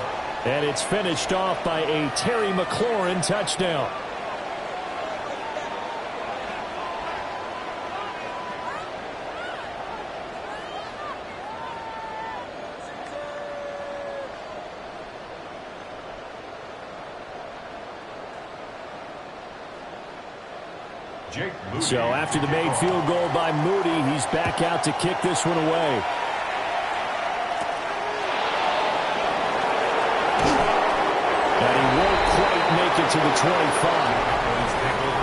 And it's finished off by a Terry McLaurin touchdown. So after the made field goal by Moody, he's back out to kick this one away. And he won't quite make it to the 25.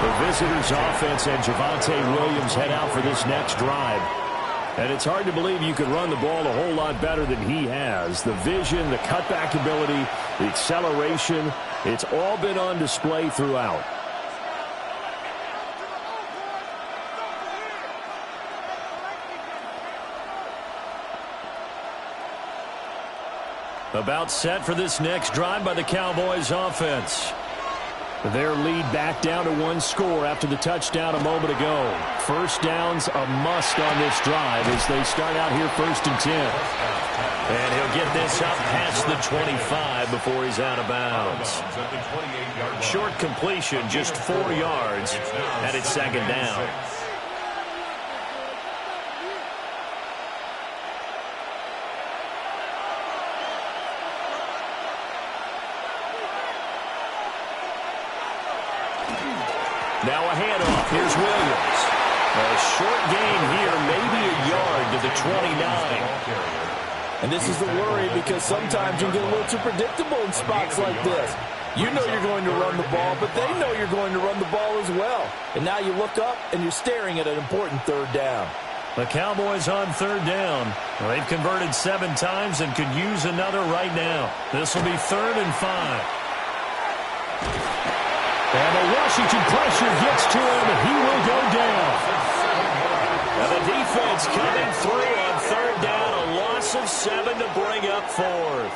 The visitors' offense and Javonte Williams head out for this next drive. And it's hard to believe you could run the ball a whole lot better than he has. The vision, the cutback ability, the acceleration, it's all been on display throughout. About set for this next drive by the Cowboys offense. Their lead back down to one score after the touchdown a moment ago. First down's a must on this drive as they start out here 1st and 10. And he'll get this up past the 25 before he's out of bounds. Short completion, just 4 yards, and it's 2nd down. Now a handoff. Here's Williams. A short gain here, maybe a yard to the 29. And this is the worry because sometimes you get a little too predictable in spots like this. You know you're going to run the ball, but they know you're going to run the ball as well. And now you look up and you're staring at an important 3rd down. The Cowboys on 3rd down. Well, they've converted 7 times and could use another right now. This will be 3rd and 5. And the Washington pressure gets to him, and he will go down. And the defense coming through on 3rd down. A loss of 7 to bring up 4th.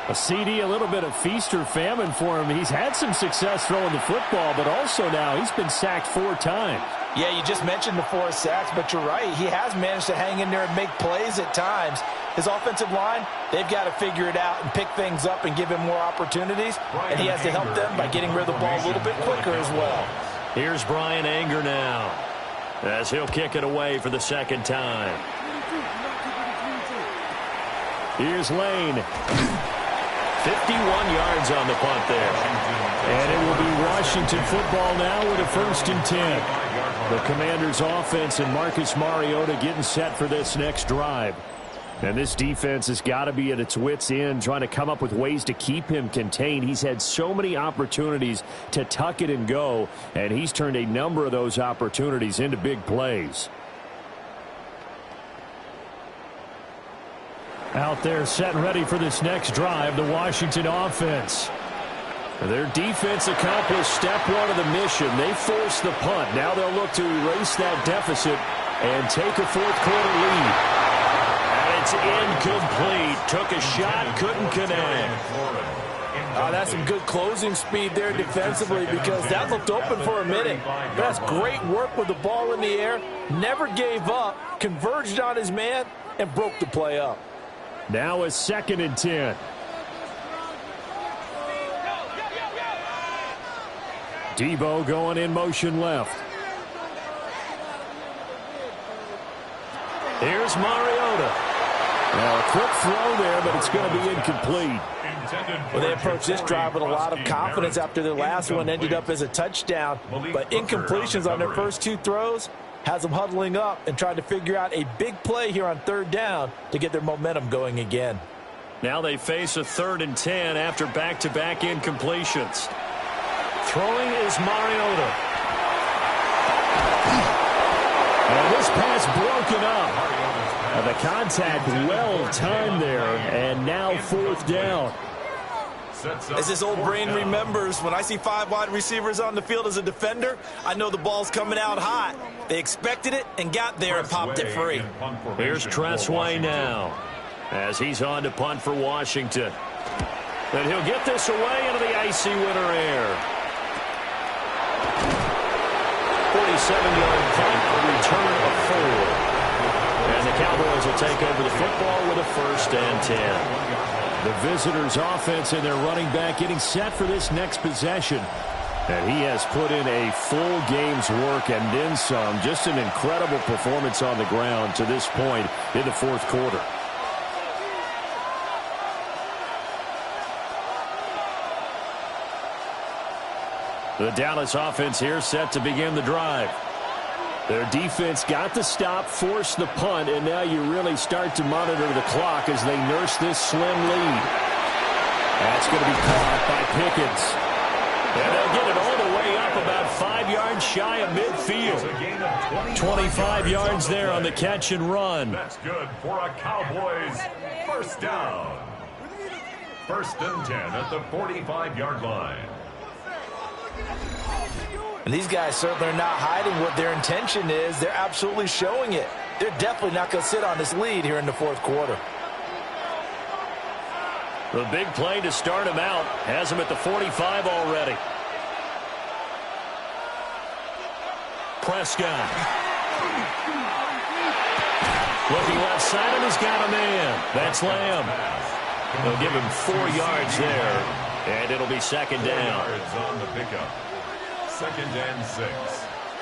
A CD, a little bit of feast or famine for him. He's had some success throwing the football, but also now he's been sacked 4 times. Yeah, you just mentioned the 4 sacks, but you're right. He has managed to hang in there and make plays at times. His offensive line, they've got to figure it out and pick things up and give him more opportunities, and he has to help them by getting rid of the ball a little bit quicker as well. Here's Brian Anger now, as he'll kick it away for the second time. Here's Lane. 51 yards on the punt there. And it will be Washington football now with a 1st and 10. The Commanders' offense and Marcus Mariota getting set for this next drive. And this defense has got to be at its wits' end, trying to come up with ways to keep him contained. He's had so many opportunities to tuck it and go, and he's turned a number of those opportunities into big plays. Out there set and ready for this next drive, the Washington offense. Their defense accomplished step 1 of the mission. They forced the punt. Now they'll look to erase that deficit and take a 4th quarter lead. And it's incomplete. Took a shot, couldn't connect. That's some good closing speed there defensively, because that looked open for a minute. That's great work with the ball in the air. Never gave up, converged on his man, and broke the play up. Now a 2nd and 10. Debo going in motion left. Here's Mariota. Now a quick throw there, but it's going to be incomplete. Well, they approached this drive with a lot of confidence after their last one ended up as a touchdown. But incompletions on their first 2 throws has them huddling up and trying to figure out a big play here on 3rd down to get their momentum going again. Now they face a 3rd and 10 after back-to-back incompletions. Throwing is Mariota. And this pass broken up. And the contact well timed there, and now 4th down. As this old brain remembers, when I see 5 wide receivers on the field as a defender, I know the ball's coming out hot. They expected it and got there and popped it free. Here's Tressway now, as he's on to punt for Washington. And he'll get this away into the icy winter air. 47-yard punt, a return of 4. And the Cowboys will take over the football with a 1st and 10. The visitors' offense and their running back getting set for this next possession. And he has put in a full game's work and then some. Just an incredible performance on the ground to this point in the 4th quarter. The Dallas offense here set to begin the drive. Their defense got the stop, forced the punt, and now you really start to monitor the clock as they nurse this slim lead. That's going to be caught by Pickens. And they'll get it all the way up about 5 yards shy of midfield. 25 yards there on the catch and run. That's good for a Cowboys 1st down. 1st and 10 at the 45-yard line. And these guys certainly are not hiding what their intention is. They're absolutely showing it. They're definitely not going to sit on this lead here in the 4th quarter. The big play to start him out has him at the 45 already. Prescott. Looking left side, and he's got a man. That's Lamb. They'll give him 4 yards there, and it'll be 2nd down. On the pickup. 2nd and 6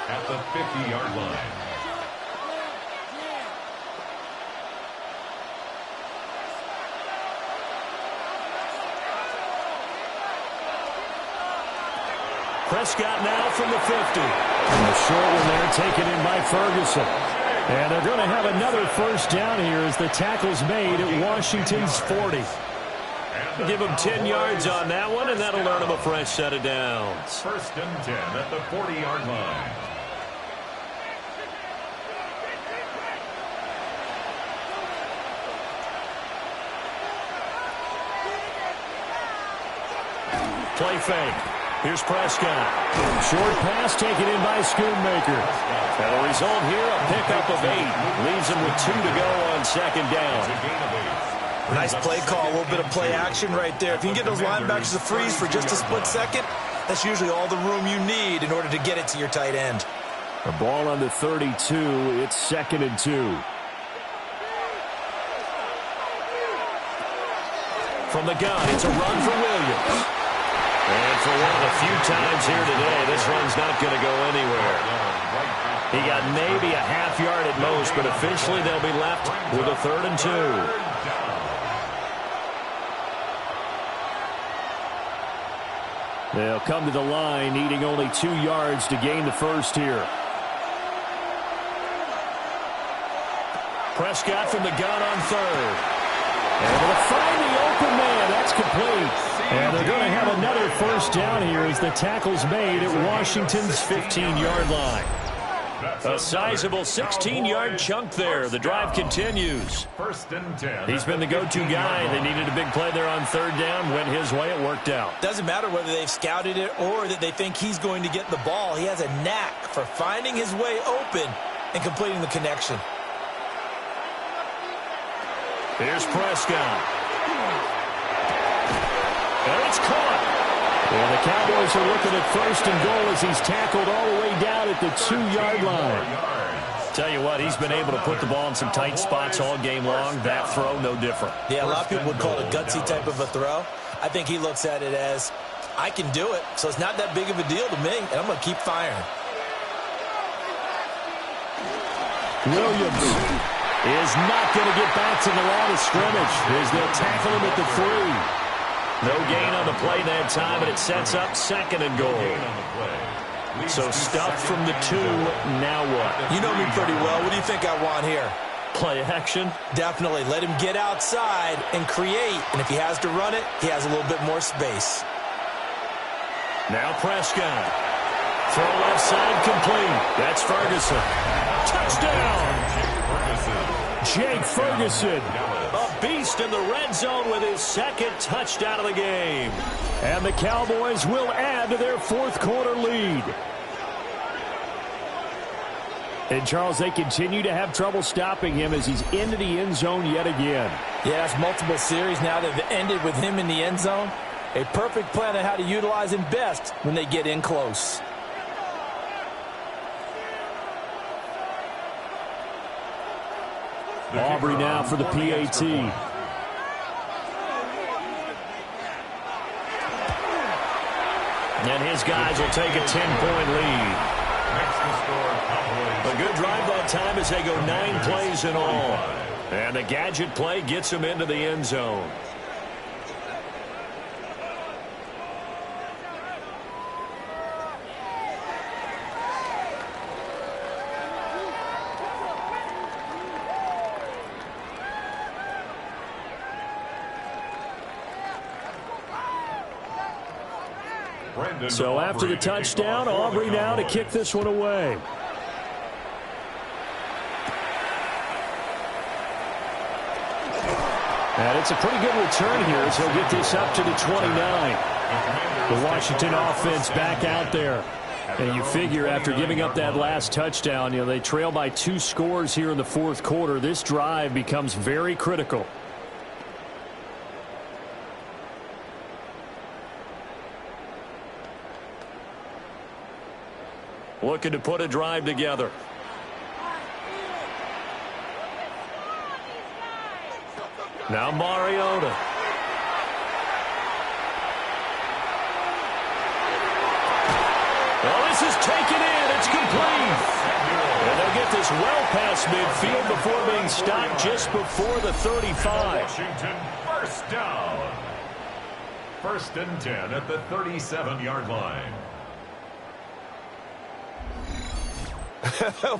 at the 50-yard line. Prescott now from the 50. And the short one there taken in by Ferguson. And they're going to have another 1st down here as the tackle's made at Washington's 40. Give him 10 yards on that one, and that'll earn him a fresh set of downs. 1st and 10 at the 40-yard line. Play fake. Here's Prescott. Short pass taken in by Schoonmaker. And the result here, a pickup of 8. Leaves him with 2 to go on 2nd down. Nice play call, a little bit of play action right there. If you can get those linebackers to freeze for just a split second, that's usually all the room you need in order to get it to your tight end. The ball on the 32. It's 2nd and 2. From the gun, it's a run for Williams. And for one of the few times here today, this run's not going to go anywhere. He got maybe a half yard at most, but officially they'll be left with a 3rd and 2. They'll come to the line, needing only 2 yards to gain the first here. Prescott from the gun on 3rd. Able to find the open man. That's complete. And they're going to have another first down here as the tackle's made at Washington's 15-yard line. A sizable 16-yard chunk there. The drive continues. 1st and 10. He's been the go-to guy. They needed a big play there on 3rd down. Went his way. It worked out. Doesn't matter whether they've scouted it or that they think he's going to get the ball. He has a knack for finding his way open and completing the connection. Here's Prescott. And it's caught. And the Cowboys are looking at 1st and goal as he's tackled all the way down at the 2-yard line. Tell you what, he's been able to put the ball in some tight spots all game long. That throw, no different. Yeah, a lot of people would call it a gutsy type of a throw. I think he looks at it as, I can do it, so it's not that big of a deal to me, and I'm going to keep firing. Williams is not going to get back to the line of scrimmage as they'll tackle him at the 3. No gain on the play that time, and it sets up 2nd and goal. So stuff from the 2, now what? You know me pretty well. What do you think I want here? Play action? Definitely. Let him get outside and create, and if he has to run it, he has a little bit more space. Now Prescott. Throw left side complete. That's Ferguson. Touchdown! Jake Ferguson. A beast in the red zone with his 2nd touchdown of the game. And the Cowboys will add to their 4th quarter lead. And, Charles, they continue to have trouble stopping him as he's into the end zone yet again. Yeah, it's multiple series now that have ended with him in the end zone. A perfect plan on how to utilize him best when they get in close. Aubrey now for the PAT. And his guys will take a 10-point lead. A good drive that time as they go 9 plays in all. And the gadget play gets him into the end zone. So after the touchdown, Aubrey now to kick this one away. And it's a pretty good return here as he'll get this up to the 29. The Washington offense back out there. And you figure after giving up that last touchdown, they trail by 2 scores here in the 4th quarter. This drive becomes very critical. Looking to put a drive together. Now Mariota. Well, this is taken in. It's complete. And they'll get this well past midfield before being stopped just before the 35. Washington, 1st down. 1st and 10 at the 37-yard line.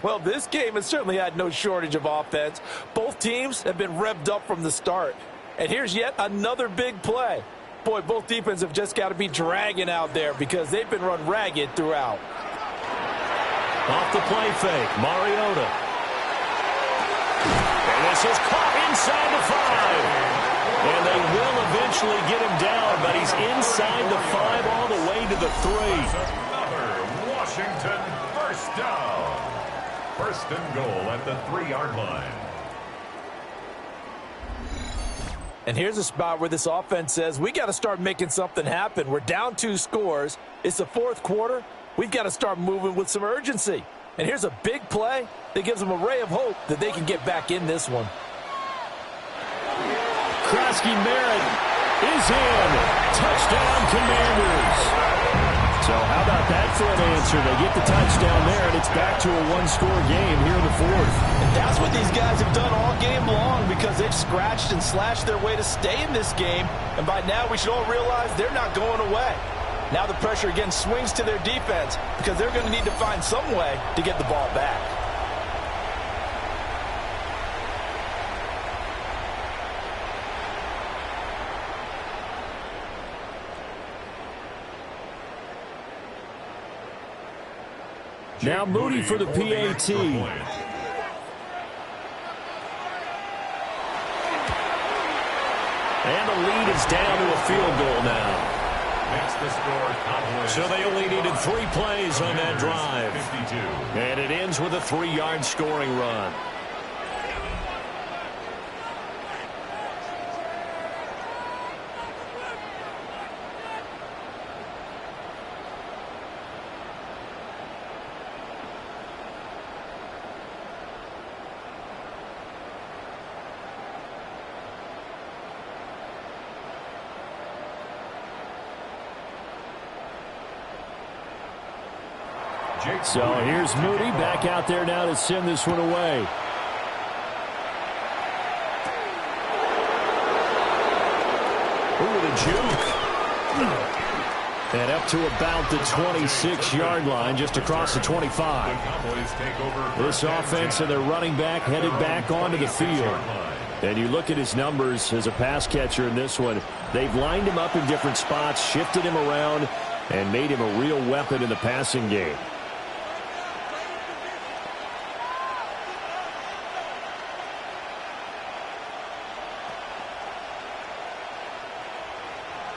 Well, this game has certainly had no shortage of offense. Both teams have been revved up from the start. And here's yet another big play. Boy, both defenses have just got to be dragging out there because they've been run ragged throughout. Off the play fake, Mariota. And this is caught inside the 5. And they will eventually get him down, but he's inside the 5 all the way to the 3. Another Washington 1st down. 1st and goal at the 3-yard line. And here's a spot where this offense says, we got to start making something happen. We're down 2 scores. It's the 4th quarter. We've got to start moving with some urgency. And here's a big play that gives them a ray of hope that they can get back in this one. Krosky-Merritt is in. Touchdown, Commanders. So how about that for an answer? They get the touchdown there, and it's back to a 1-score game here in the 4th. And that's what these guys have done all game long because they've scratched and slashed their way to stay in this game. And by now, we should all realize they're not going away. Now the pressure again swings to their defense because they're going to need to find some way to get the ball back. Now Moody for the PAT. And the lead is down to a field goal now. Makes the score Cowboys. So they only needed 3 plays on that drive. 52. And it ends with a 3-yard scoring run. So here's Moody back out there now to send this one away. Ooh, the juke. And up to about the 26-yard line, just across the 25. This offense and their running back headed back onto the field. And you look at his numbers as a pass catcher in this one. They've lined him up in different spots, shifted him around, and made him a real weapon in the passing game.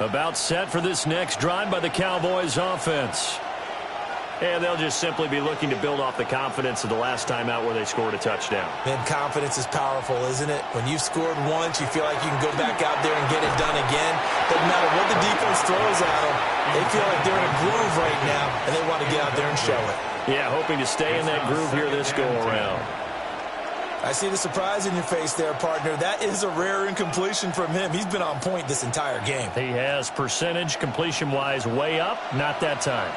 About set for this next drive by the Cowboys offense. And they'll just simply be looking to build off the confidence of the last time out where they scored a touchdown. Man, confidence is powerful, isn't it? When you've scored once, you feel like you can go back out there and get it done again. Doesn't matter what the defense throws at them. They feel like they're in a groove right now, and they want to get out there and show it. Yeah, hoping to stay in that groove here this go-around. I see the surprise in your face there, partner. That is a rare incompletion from him. He's been on point this entire game. He has percentage completion-wise way up. Not that time.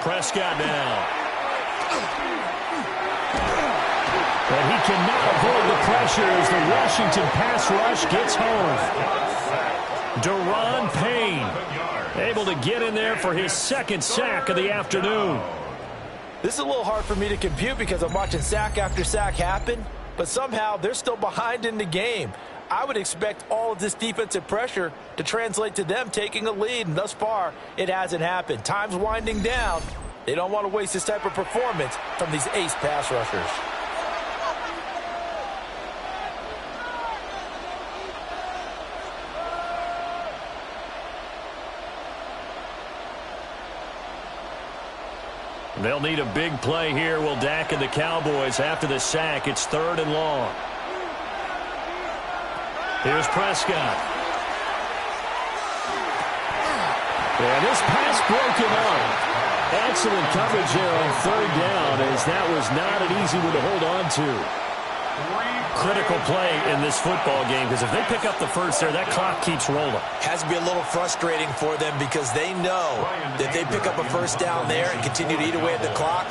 Prescott now. But he cannot avoid the pressure as the Washington pass rush gets home. Daron Payne able to get in there for his 2nd sack of the afternoon. This is a little hard for me to compute because I'm watching sack after sack happen, but somehow they're still behind in the game. I would expect all of this defensive pressure to translate to them taking a lead, and thus far, it hasn't happened. Time's winding down. They don't want to waste this type of performance from these ace pass rushers. They'll need a big play here. Will Dak and the Cowboys after the sack. It's 3rd and long. Here's Prescott. And this pass broken up. Excellent coverage there on 3rd down, as that was not an easy one to hold on to. Critical play in this football game, because if they pick up the first there, that clock keeps rolling. Has to be a little frustrating for them because they know that if they pick up a first down there and continue to eat away at the clock,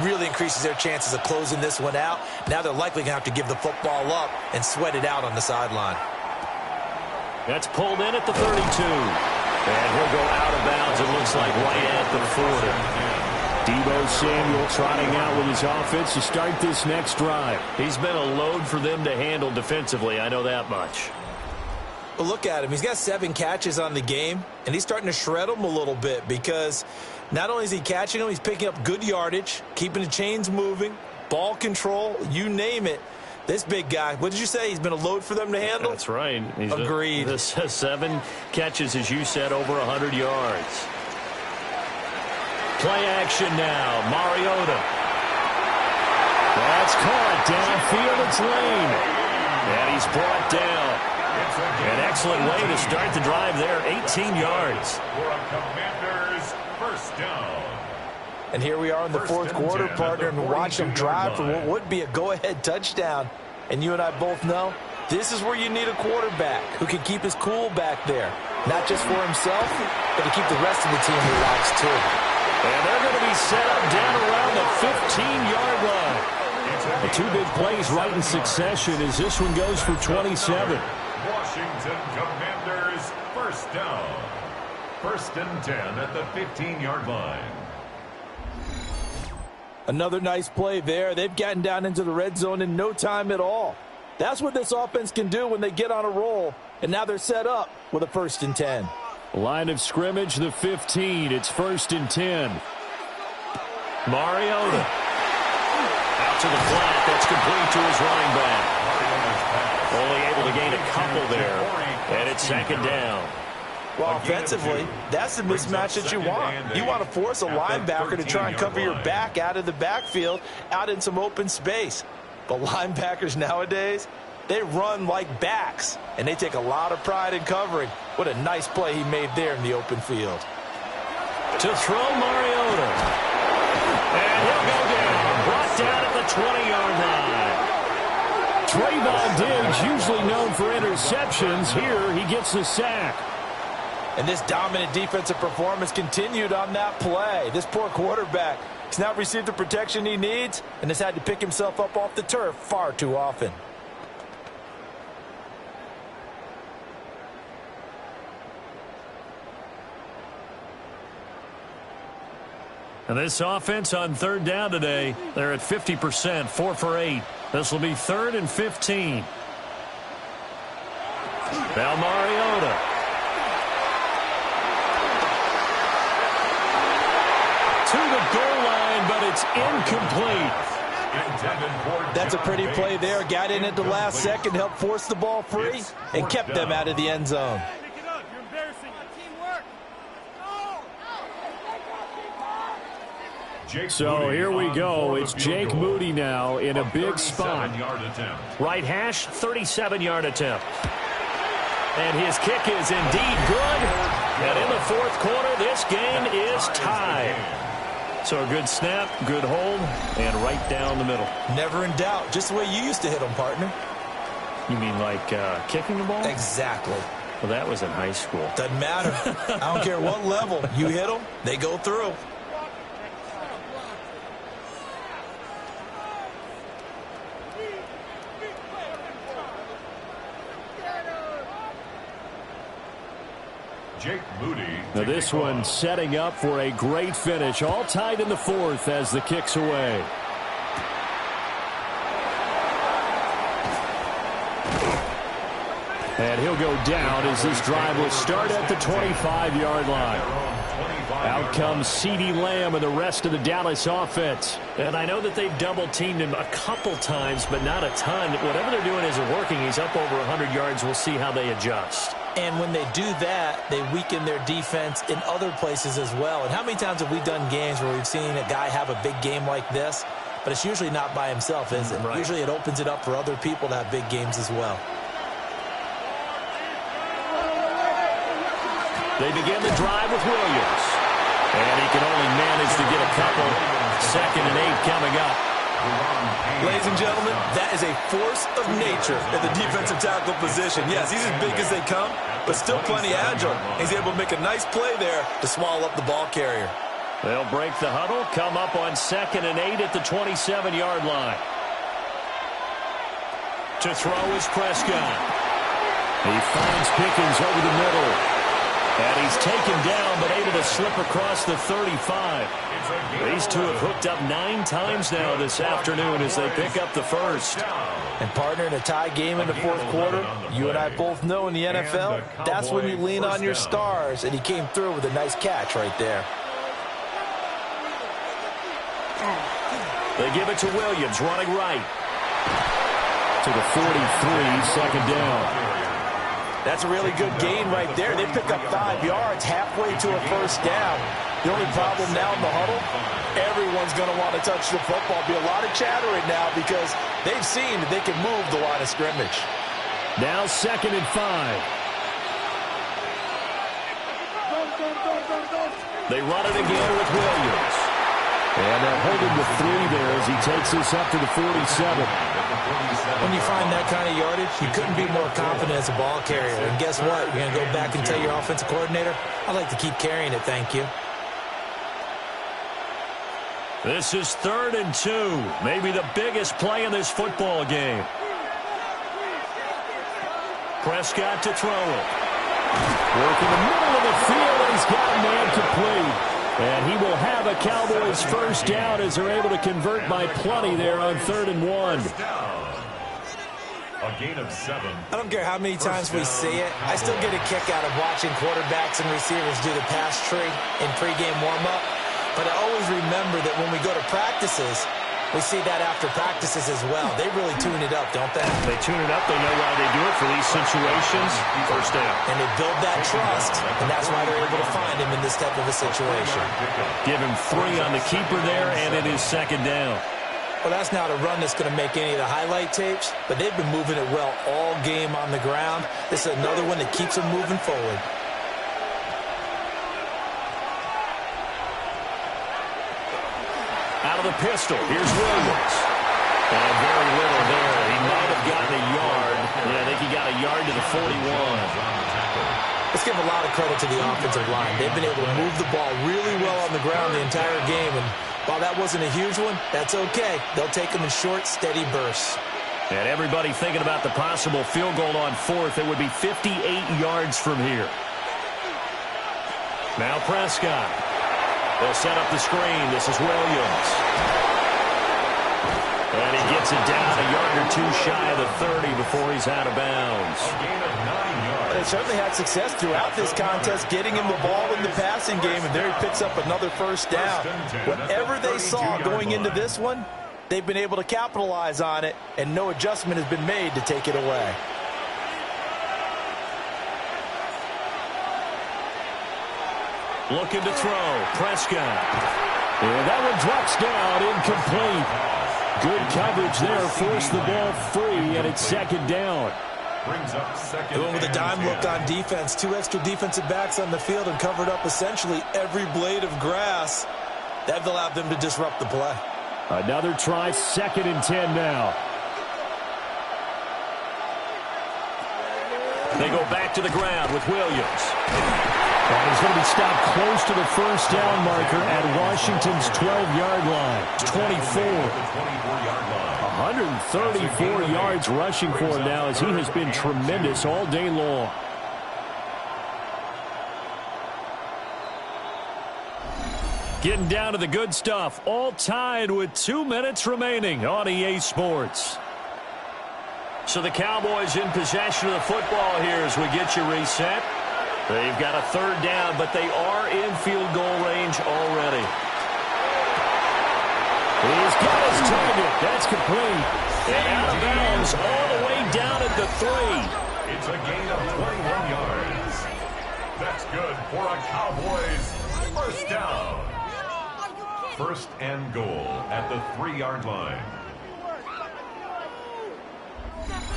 really increases their chances of closing this one out. Now they're likely going to have to give the football up and sweat it out on the sideline. That's pulled in at the 32. And he'll go out of bounds, it looks like, right at the 40. Deebo Samuel trotting out with his offense to start this next drive. He's been a load for them to handle defensively, I know that much. But look at him. He's got 7 catches on the game, and he's starting to shred them a little bit because not only is he catching them, he's picking up good yardage, keeping the chains moving, ball control, you name it. This big guy, what did you say? He's been a load for them to handle? That's right. Agreed. This 7 catches, as you said, over 100 yards. Play action now. Mariota. That's caught downfield. It's Lane. And he's brought down. An excellent way to start the drive there. 18 yards. For a Commanders first down. And here we are in the fourth quarter, partner, and watch them drive for what would be a go-ahead touchdown. And you and I both know this is where you need a quarterback who can keep his cool back there. Not just for himself, but to keep the rest of the team relaxed too. And they're going to be set up down around the 15-yard line. The two big plays right in succession as this one goes for 27. Washington Commanders first down. 1st and 10 at the 15-yard line. Another nice play there. They've gotten down into the red zone in no time at all. That's what this offense can do when they get on a roll. And now they're set up with a 1st and 10. Line of scrimmage, the 15. It's 1st and 10. Mariota. Out to the flat. That's complete to his running back. Only able to gain a couple there. And it's 2nd down. Well, offensively, that's the mismatch that you want. You want to force a linebacker to try and cover your back out of the backfield, out in some open space. But linebackers nowadays, they run like backs, and they take a lot of pride in covering. What a nice play he made there in the open field. To throw Mariota. And he'll go down. Brought down at the 20-yard line. Trayvon Diggs, usually known for interceptions. Here, he gets the sack. And this dominant defensive performance continued on that play. This poor quarterback has now received the protection he needs and has had to pick himself up off the turf far too often. And this offense on 3rd down today, they're at 50%, 4 for 8. This will be 3rd and 15. Now Mariota. To the goal line, but it's incomplete. That's a pretty play there. Got in at the last second, helped force the ball free, and kept them out of the end zone. So here we go. It's Jake Moody now in a big spot. Right hash, 37-yard attempt. And his kick is indeed good. And in the fourth quarter, this game is tied. So a good snap, good hold, and right down the middle. Never in doubt. Just the way you used to hit them, partner. You mean like kicking the ball? Exactly. Well, that was in high school. Doesn't matter. I don't care what level. You hit them, they go through. Jake Moody. Now this one setting up for a great finish. All tied in the fourth as the kick's away. And he'll go down as this drive will start at the 25-yard line. Out comes CeeDee Lamb and the rest of the Dallas offense. And I know that they've double-teamed him a couple times, but not a ton. Whatever they're doing isn't working. He's up over 100 yards. We'll see how they adjust. And when they do that, they weaken their defense in other places as well. And how many times have we done games where we've seen a guy have a big game like this? But it's usually not by himself, is it? Right. Usually it opens it up for other people to have big games as well. They begin the drive with Williams. And he can only manage to get a couple. 2nd and 8 coming up. Ladies and gentlemen, that is a force of nature at the defensive tackle position. Yes, he's as big as they come, but still plenty agile. He's able to make a nice play there to swallow up the ball carrier. They'll break the huddle, come up on 2nd and 8 at the 27-yard line. To throw is Prescott. He finds Pickens over the middle. And he's taken down, but able to slip across the 35. These two have hooked up 9 times now this afternoon as they pick up the first. And partner, in a tie game in the fourth quarter, you and I both know in the NFL, that's when you lean on your stars, and he came through with a nice catch right there. They give it to Williams, running right. To the 43, 2nd down. That's a really good gain right there. They pick up 5 yards halfway to a first down. The only problem now in the huddle, everyone's going to want to touch the football. Be a lot of chatter right now because they've seen that they can move the line of scrimmage. Now 2nd and 5. They run it again with Williams. And they'll hold him to 3 there as he takes this up to the 47. When you find that kind of yardage, you couldn't be more confident as a ball carrier. And guess what? You're going to go back and tell your offensive coordinator, I'd like to keep carrying it, thank you. This is 3rd and 2. Maybe the biggest play in this football game. Prescott to throw it. Work in the middle of the field, and he's got a man complete. And he will have a Cowboys first down as they're able to convert by plenty there on 3rd and 1. A gain of 7. I don't care how many times we see it. I still get a kick out of watching quarterbacks and receivers do the pass tree in pregame warm-up. But I always remember that when we go to practices, we see that after practices as well. They really tune it up, don't they? They tune it up. They know why they do it for these situations. First down. And they build that trust, and that's why they're able to find him in this type of a situation. Give him 3 on the keeper there, and it is 2nd down. Well, that's not a run that's going to make any of the highlight tapes, but they've been moving it well all game on the ground. This is another one that keeps them moving forward. Out of the pistol, here's Williams. And very little there. He might have gotten a yard. Yeah, I think he got a yard to the 41. Let's give a lot of credit to the offensive line. They've been able to move the ball really well on the ground the entire game. And while that wasn't a huge one, that's okay. They'll take them in short, steady bursts. And everybody thinking about the possible field goal on 4th. It would be 58 yards from here. Now Prescott. They'll set up the screen. This is Williams. And he gets it down a yard or 2 shy of the 30 before he's out of bounds. A gain of 9 yards. They certainly had success throughout this contest getting him the ball in the passing game, and there he picks up another first down. Whatever they saw going into this one, they've been able to capitalize on it, and no adjustment has been made to take it away. Looking to throw. Prescott. And that one drops down, incomplete. Good coverage there, forced the ball free, and it's 2nd down. Brings up 2nd. Going with a dime look on defense. 2 extra defensive backs on the field and covered up essentially every blade of grass. That allowed them to disrupt the play. Another try, 2nd and 10 now. They go back to the ground with Williams. And he's going to be stopped close to the first down marker at Washington's 12-yard line. 24. 134 yards rushing for him now as he has been tremendous all day long. Getting down to the good stuff. All tied with 2 minutes remaining on EA Sports. So the Cowboys in possession of the football here as we get you reset. They've got a 3rd down, but they are in field goal range already. He's got his target. That's complete. And out of bounds all the way down at the 3. It's a gain of 21 yards. That's good for a Cowboys first down. 1st and goal at the 3-yard line.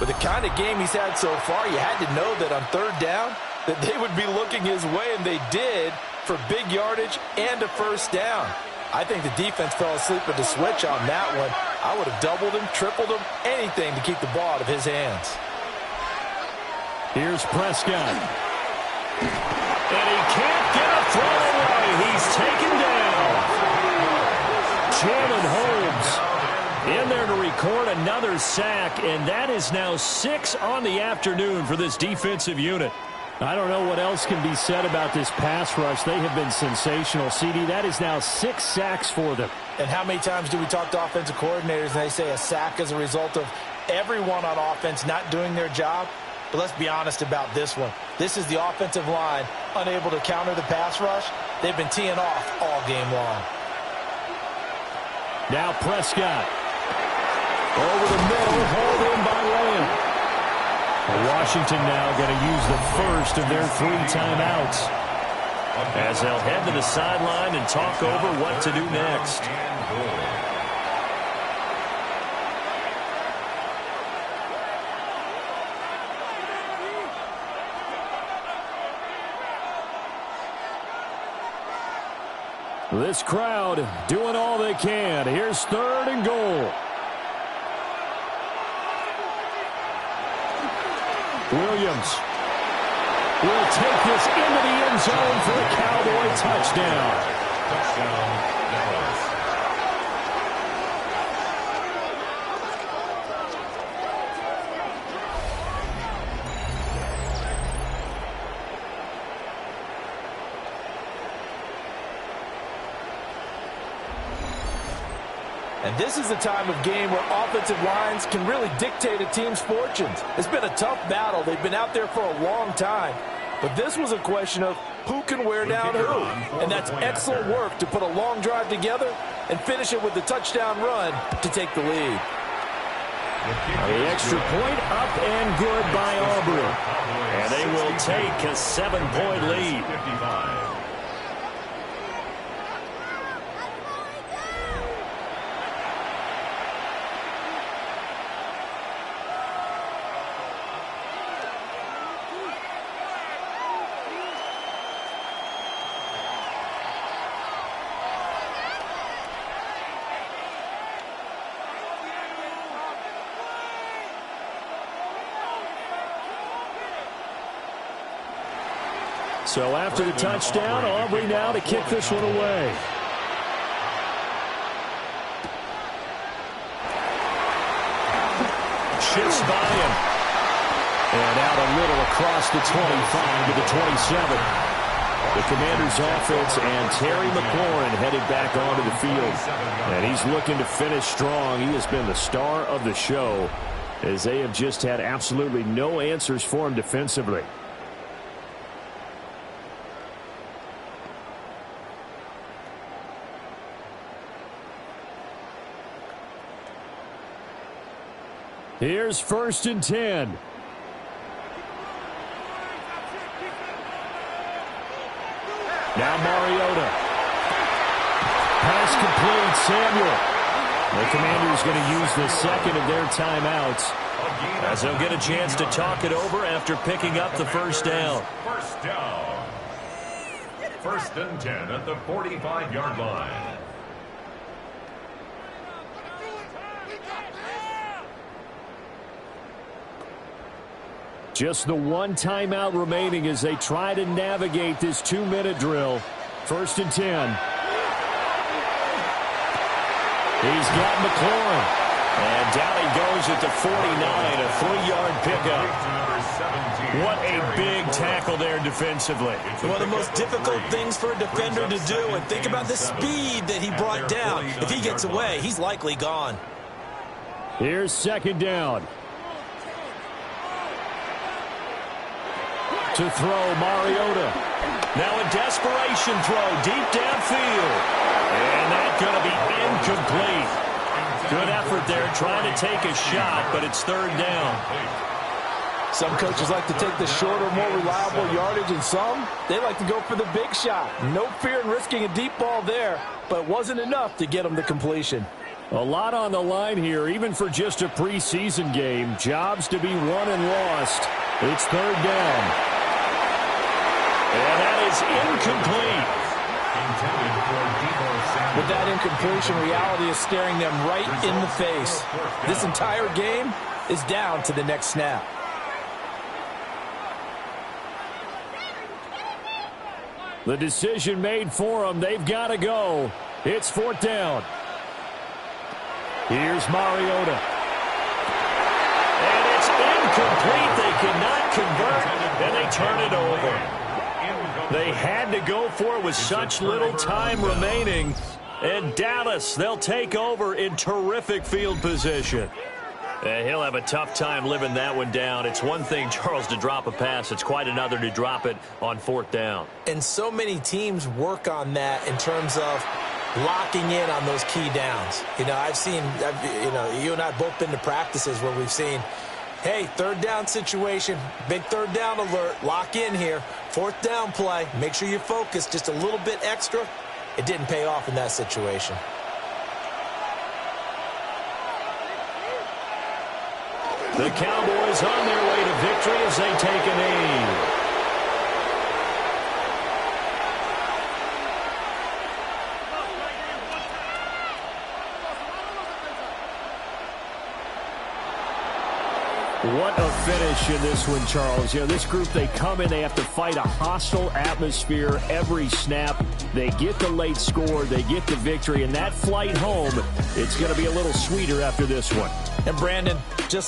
With the kind of game he's had so far, you had to know that on 3rd down, that they would be looking his way, and they did, for big yardage and a first down. I think the defense fell asleep at the switch on that one. I would have doubled him, tripled him, anything to keep the ball out of his hands. Here's Prescott. And he can't get a throw away. He's taken down. Jalen Holmes in there to record another sack, and that is now 6 on the afternoon for this defensive unit. I don't know what else can be said about this pass rush. They have been sensational, CD. That is now 6 sacks for them. And how many times do we talk to offensive coordinators and they say a sack is a result of everyone on offense not doing their job? But let's be honest about this one. This is the offensive line unable to counter the pass rush. They've been teeing off all game long. Now Prescott. Over the middle, hauled in by Lamb. Washington now going to use the first of their 3 timeouts. As they'll head to the sideline and talk over what to do next. This crowd doing all they can. Here's 3rd and goal. Williams will take this into the end zone for a Cowboy touchdown. Touchdown, Dallas. And this is the time of game where offensive lines can really dictate a team's fortunes. It's been a tough battle. They've been out there for a long time. But this was a question of who can wear down who. And that's excellent work to put a long drive together and finish it with the touchdown run to take the lead. The extra point up and good by Aubrey. And they will take a 7-point lead. 55. So after the touchdown, Aubrey now to kick this one away. Shifts by him. And out a little across the 25 to the 27. The Commanders' offense and Terry McLaurin headed back onto the field. And he's looking to finish strong. He has been the star of the show as they have just had absolutely no answers for him defensively. Here's 1st and 10. Now Mariota. Pass complete, Samuel. The Commanders going to use the second of their timeouts as they'll get a chance to talk it over after picking up the first down. First down. 1st and 10 at the 45-yard line. Just the one timeout remaining as they try to navigate this 2-minute drill. 1st and 10. He's got McLaurin. And down he goes at the 49, a 3-yard pickup. What a big tackle there defensively. One of the most difficult things for a defender to do. And think about the speed that he brought down. If he gets away, he's likely gone. Here's 2nd down. To throw, Mariota. Now a desperation throw deep downfield. And that's going to be incomplete. Good effort there trying to take a shot, but it's 3rd down. Some coaches like to take the shorter, more reliable yardage, and some, they like to go for the big shot. No fear in risking a deep ball there, but it wasn't enough to get them to completion. A lot on the line here, even for just a preseason game. Jobs to be won and lost. It's 3rd down. And that is incomplete. With that incompletion, reality is staring them right in the face. This entire game is down to the next snap. The decision made for them. They've got to go. It's 4th down. Here's Mariota. And it's incomplete. They cannot convert, and they turn it over. They had to go for it with such little time remaining. And Dallas, they'll take over in terrific field position. He'll have a tough time living that one down. It's one thing, Charles, to drop a pass. It's quite another to drop it on 4th down. And so many teams work on that in terms of locking in on those key downs. You know, you and I have both been to practices where we've seen, hey, 3rd down situation, big 3rd down alert, lock in here. 4th down play, make sure you're focused just a little bit extra. It didn't pay off in that situation. The Cowboys on their way to victory as they take a knee. What a finish in this one, Charles. You know, this group, they come in, they have to fight a hostile atmosphere every snap. They get the late score, they get the victory, and that flight home, it's going to be a little sweeter after this one. And Brandon, just